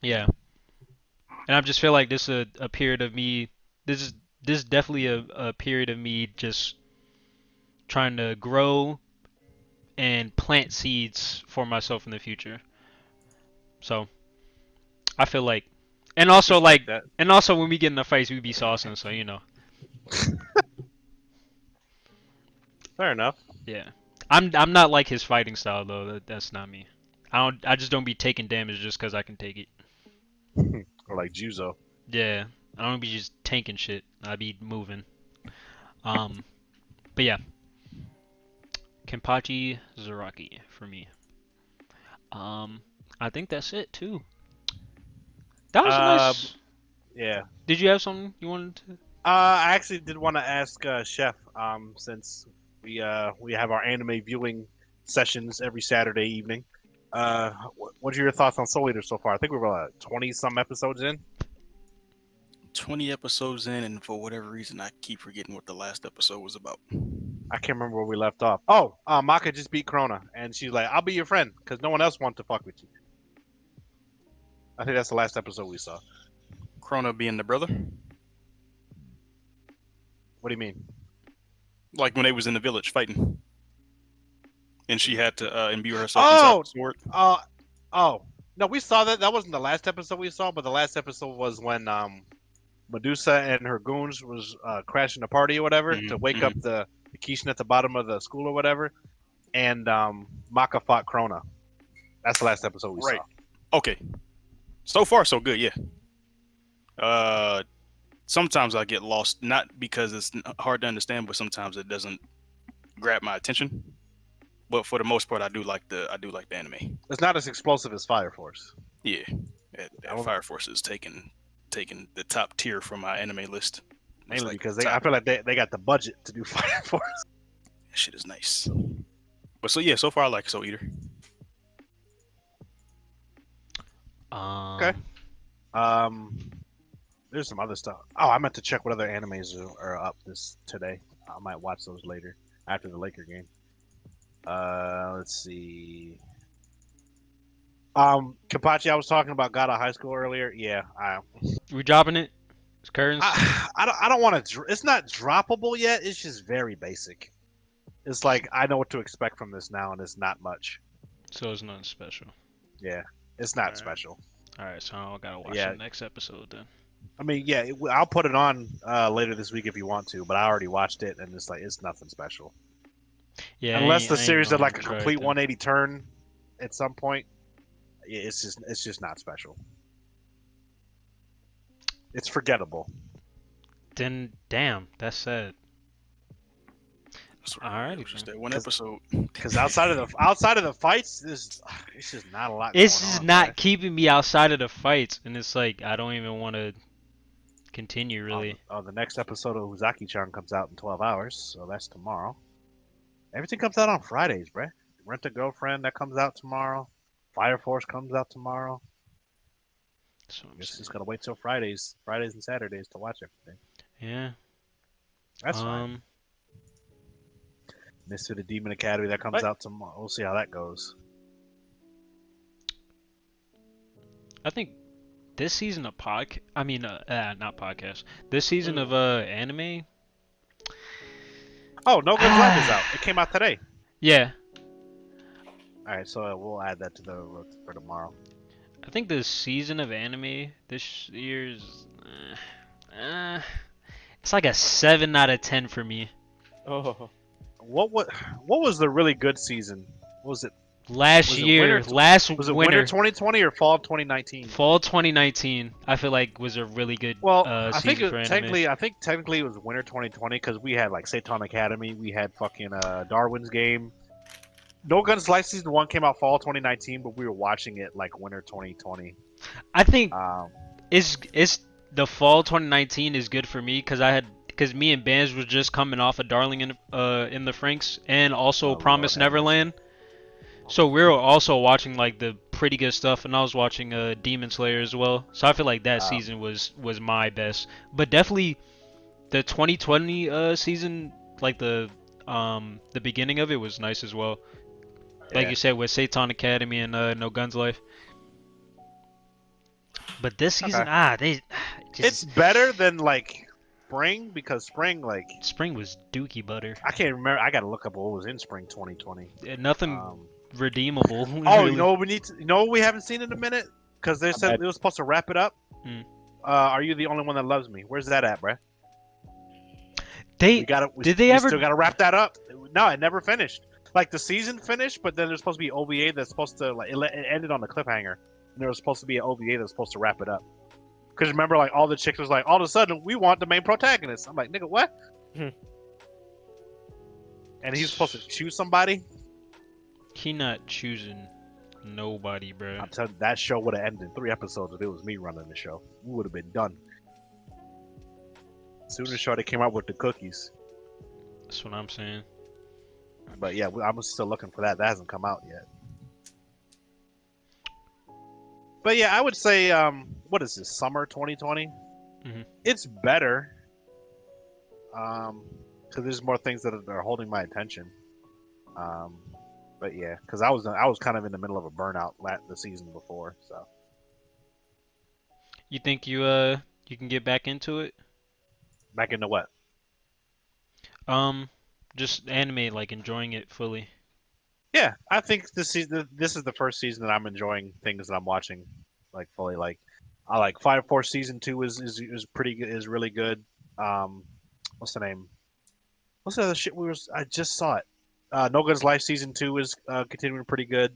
yeah. And I just feel like this is a period of me. This is definitely a period of me just trying to grow and plant seeds for myself in the future. So I feel like, and also Respect like, that. and also when we get in the fights, we be saucing. So you know, Fair enough. yeah. I'm not like his fighting style though. That's not me. I just don't be taking damage just cause I can take it. Or like Juzo. Yeah. I don't be just tanking shit. I be moving. But yeah. Kenpachi Zaraki for me. I think that's it too. That was nice. Yeah. Did you have something you wanted to? I actually did want to ask Chef, since we have our anime viewing sessions every Saturday evening. What are your thoughts on Soul Eater so far? I think we're 20 some episodes in. 20 episodes in, and for whatever reason, I keep forgetting what the last episode was about. I can't remember where we left off. Oh, Maka just beat Krona, and she's like, "I'll be your friend," because no one else wants to fuck with you. I think that's the last episode we saw. Krona being the brother, What do you mean? like when they was in the village fighting, and she had to imbue herself Oh! inside the sword. Oh, no, we saw that. That wasn't the last episode we saw, but the last episode was when Medusa and her goons was crashing the party or whatever to wake up the Kishin at the bottom of the school or whatever, and Maka fought Krona. That's the last episode we Right. saw. Okay, so far so good. Yeah. Sometimes I get lost, not because it's hard to understand, but sometimes it doesn't grab my attention. But for the most part, I do like the anime. It's not as explosive as Fire Force. Yeah, that Fire Force is taking the top tier from my anime list. It's Mainly like because I feel like they got the budget to do Fire Force. that shit is nice. But so yeah, so far I like Soul Eater. Okay. There's some other stuff. Oh, I meant to check what other animes are up today. I might watch those later after the Laker game. Let's see. Kenpachi, I was talking about God of High School earlier. Yeah, We dropping it? It's curtains. I don't want to. It's not droppable yet. It's just very basic. It's like I know what to expect from this now, and it's not much. So it's nothing special. Yeah, it's not Alright. special. All right, so I gotta watch Yeah. the next episode then. I mean, yeah, I'll put it on later this week if you want to, but I already watched it, and it's nothing special. Yeah. Unless the I ain't series did gonna like a try it complete then. 180 turn at some point, yeah, it's just not special. It's forgettable. Then damn, that's sad. Alright, it was just that one episode. Because outside of the fights, it's just not a lot. It's going just on, not man. keeping me outside of the fights, and it's like I don't even want to continue really. The next episode of Uzaki-chan comes out in 12 hours, so that's tomorrow. Everything comes out on Fridays, bruh. Rent a Girlfriend that comes out tomorrow. Fire Force comes out tomorrow. That's what I'm Just saying. gotta wait till Fridays and Saturdays to watch everything. Yeah. That's fine. Misfit of Demon Academy that comes What? out tomorrow. We'll see how that goes. I think this season of not podcast. This season of anime. Oh, No Guns Left is out. It came out today. Yeah, All right, so we'll add that to the for tomorrow. I think the season of anime this year's. It's like a 7 out of 10 for me. Oh, What was the really good season? Was it Last Was it year, winter- last was it winter, winter 2020 or fall 2019? fall 2019, I feel like was a really good Well, I think season for anime. technically it was winter 2020 because we had like Satan Academy, we had fucking Darwin's Game. No Guns Life season 1 came out fall 2019, but we were watching it like winter 2020. I think Um, it's the fall 2019 is good for me because me and Bands was just coming off of Darling in the Franxx and also Lord Promise have mercy. Neverland. So we were also watching like the pretty good stuff, and I was watching Demon Slayer as well. So I feel like that season was my best. But definitely the 2020 season, like the beginning of it was nice as well. Like Yeah. you said with Satan Academy and No Guns Life. But this season, they It's just better than like spring because spring like spring was dookie butter. I can't remember. I gotta look up what was in spring 2020. Nothing Um, redeemable. oh, really. you know what we need to? You know what we haven't seen in a minute? Because they said bet. it was supposed to wrap it up. Hmm. Are you the only one that loves me? Where's that at, bruh? They We gotta. We, did they we ever? still gotta wrap that up. No, it never finished. Like the season finished, but then there's supposed to be OVA that's supposed to like it ended on the cliffhanger, and there was supposed to be an OVA that's supposed to wrap it up. Because remember, like all the chicks was like, all of a sudden we want the main protagonist. I'm like, nigga, what? Hmm. And he's supposed to choose somebody. He not choosing nobody, bro. I'm telling you, that show would have ended in 3 episodes if it was me running the show. We would have been done. As soon as Shorty came out with the cookies. That's what I'm saying. But yeah, I'm still looking for that. That hasn't come out yet. But yeah, I would say, what is this, summer 2020? Mhm. It's better. Because there's more things that are holding my attention. But yeah, because I was kind of in the middle of a burnout the season before, so. You think you can get back into it? Back into what? Just anime, like enjoying it fully. Yeah, I think this is the first season that I'm enjoying things that I'm watching like fully. Like, I like Fire Force season 2 is pretty good, is really good. What's the name? What's the other shit I just saw it. No Guns Life season 2 is continuing pretty good.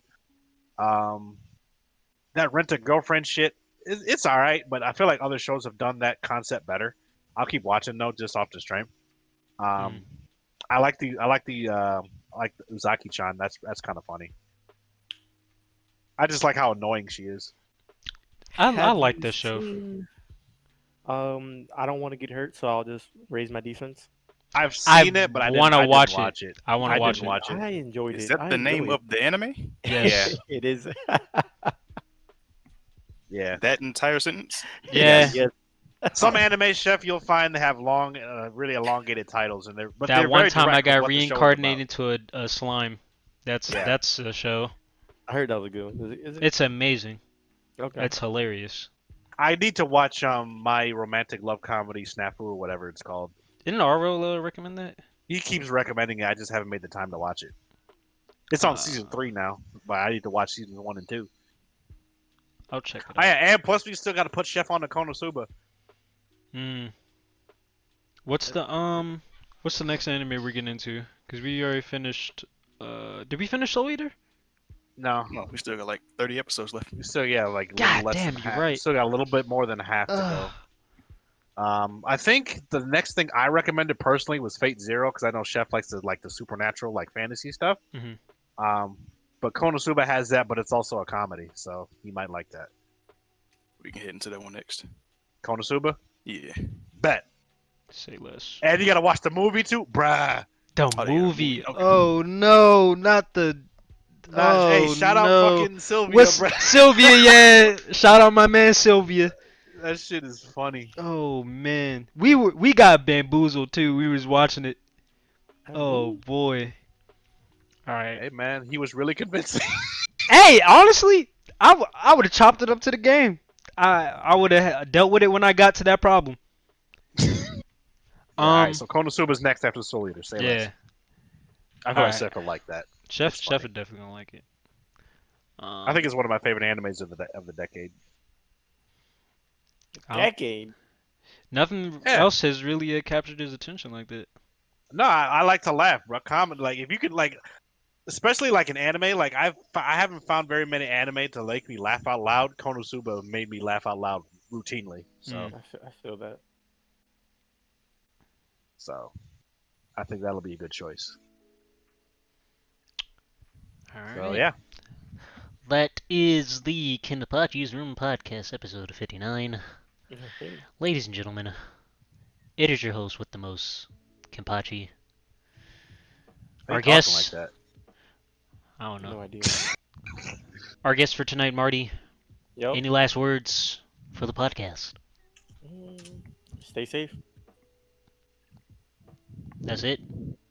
That Rent a Girlfriend shit, it's all right, but I feel like other shows have done that concept better. I'll keep watching though, just off the stream. I like the Uzaki-chan. That's kind of funny. I just like how annoying she is. I Have like you this show. seen, I don't want to get hurt, so I'll just raise my defense. I've seen it, but I wanna didn't watch watch it. I want to watch didn't it. watch it. I enjoyed Is it. that the name of the anime? Yes. It is. Yeah. That entire sentence? Yeah. Yes. Some anime chef you'll find have long, really elongated titles, and they're That one very time direct I with got what the show is reincarnated into a slime. Yeah. That's a show. I heard that was a good one. Is it? It's amazing. Okay. It's hilarious. I need to watch my romantic love comedy Snafu or whatever it's called. Didn't Arlo recommend that? He keeps recommending it. I just haven't made the time to watch it. It's on season 3 now, but I need to watch seasons 1 and 2. I'll check it Oh, out. yeah, and plus we still got to put Chef on the Konosuba. What's the next anime we're getting into? Because we already finished. Did we finish Soul Eater? No, No, we still got like 30 episodes left. we still like a God little less damn, than you're half. right. Still got a little bit more than half to go. I think the next thing I recommended personally was Fate Zero because I know Chef likes the supernatural fantasy stuff. Mhm. But Konosuba has that, but it's also a comedy, so he might like that. We can head into that one next. Konosuba, Yeah. bet. Say less. And you gotta watch the movie too, bruh. The Oh, yeah, the movie. movie, okay. Oh no, not the. Hey, Oh shout out no. fucking Sylvia, What's bro. Sylvia? Yeah, shout out my man Sylvia. That shit is funny. Oh man, we got bamboozled too. We was watching it. Oh boy. All right. Hey man, he was really convincing. Hey, honestly, I would have chopped it up to the game. I would have dealt with it when I got to that problem. Yeah, all right, so Konosuba's next after the Soul Eater. Say less. Yeah. I feel like Alright. Seth would like that. Chef It's Chef funny. is definitely gonna like it. I think it's one of my favorite animes of the decade. Decade. Nothing Yeah. else has really captured his attention like that. No, I like to laugh, bro. Comment like if you could like, especially like an anime. Like I haven't found very many anime to make me laugh out loud. Konosuba made me laugh out loud routinely. So I feel that. so, I think that'll be a good choice. Alright. So yeah, That is the Kenpachi's Room Podcast, episode 59. Ladies and gentlemen, it is your host with the most, Kenpachi. They Our talking guest, like that. I don't know. No idea. Our guest for tonight, Marty. Yep. Any last words for the podcast? Stay safe. That's it?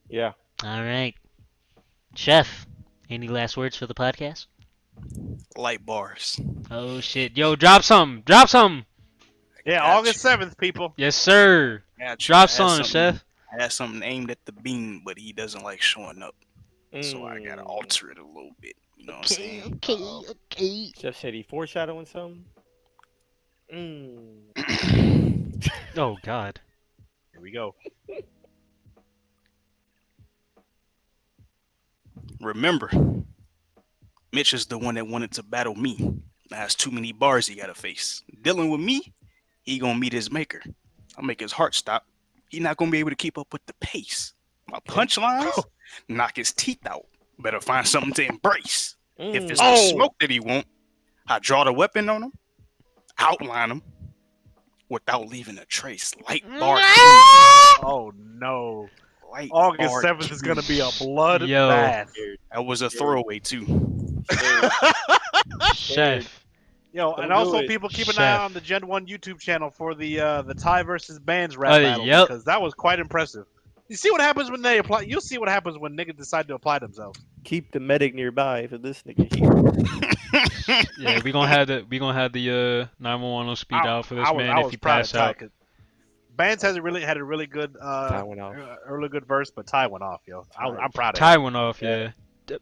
Yeah. Alright. Chef, any last words for the podcast? Light bars. Oh shit. Yo, drop something! Drop something! Yeah, Got August 7th, people. Yes, sir! Got you. Drop I had something, Chef. I had something aimed at the beam, but he doesn't like showing up. So I gotta alter it a little bit. You know what I'm saying? Okay. Jeff said he foreshadowing something. Oh god. Here we go. Remember, Mitch is the one that wanted to battle me. Now has too many bars he gotta face. Dealing with me, he gonna meet his maker. I'll make his heart stop. He not gonna be able to keep up with the pace. My punchlines, knock his teeth out. Better find something to embrace. If it's the smoke that he want, I draw the weapon on him, outline him, without leaving a trace. Light bar. Oh no. Light August bar 7th is gonna be a Yo. bloodbath. That was a throwaway too. Chef. Yo, Don't and do also it. people keep an Chef. eye on the Gen 1 YouTube channel for the Thai versus Bands rap battle yep. because that was quite impressive. You see what happens when they apply. You'll see what happens when niggas decide to apply themselves. Keep the medic nearby for this nigga here. Yeah, we gonna have the 911 on speed dial for this man if he pass out. Bands had a really good Ty went off. really good verse, but Ty went off, yo. I'm proud of him. Ty went off, yeah.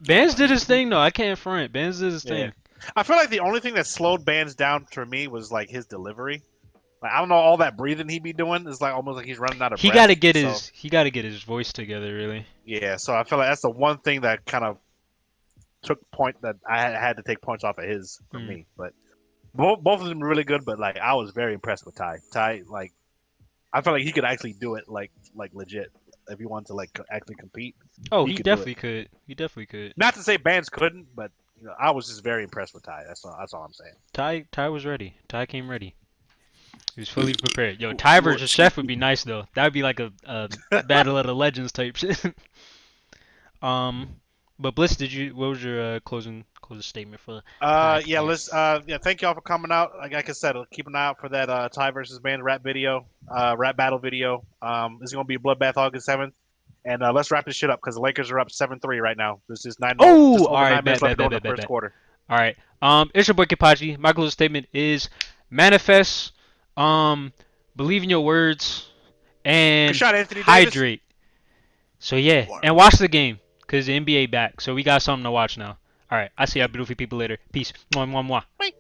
Bands did his thing though. I can't front. Bands did his Yeah. thing. I feel like the only thing that slowed Bands down for me was like his delivery. Like I don't know, all that breathing he be doing is like almost like he's running out of He breath. gotta get so, his voice together really. Yeah, so I feel like that's the one thing that kind of took point that I had to take points off of his for me. But both of them were really good. But like I was very impressed with Ty. Ty, like I felt like he could actually do it like legit if he wanted to like actually compete. Oh, He he could do definitely could. He definitely could. Not to say Bands couldn't, but you know, I was just very impressed with Ty. That's all I'm saying. Ty was ready. Ty came ready. He was fully prepared. Yo, Ty versus Chef would be nice though. That would be like a battle of the legends type shit. But Bliss, what was your closing statement for? Yeah, let's thank y'all for coming out. Like I said, keep an eye out for that Ty versus Band rap video, rap battle video. This is gonna be a bloodbath August 7th, and let's wrap this shit up because the Lakers are up 7-3 right now. This is just all over right, 9 minutes left to go in the bet. first quarter. All right. It's your boy Kenpachi. My closing statement is manifest, believe in your words, and Good shot, Anthony Davis. hydrate. So yeah, and watch the game because the NBA back. So we got something to watch now. All right. I see y'all beautiful people later. Peace. Mwah, mwah, mwah.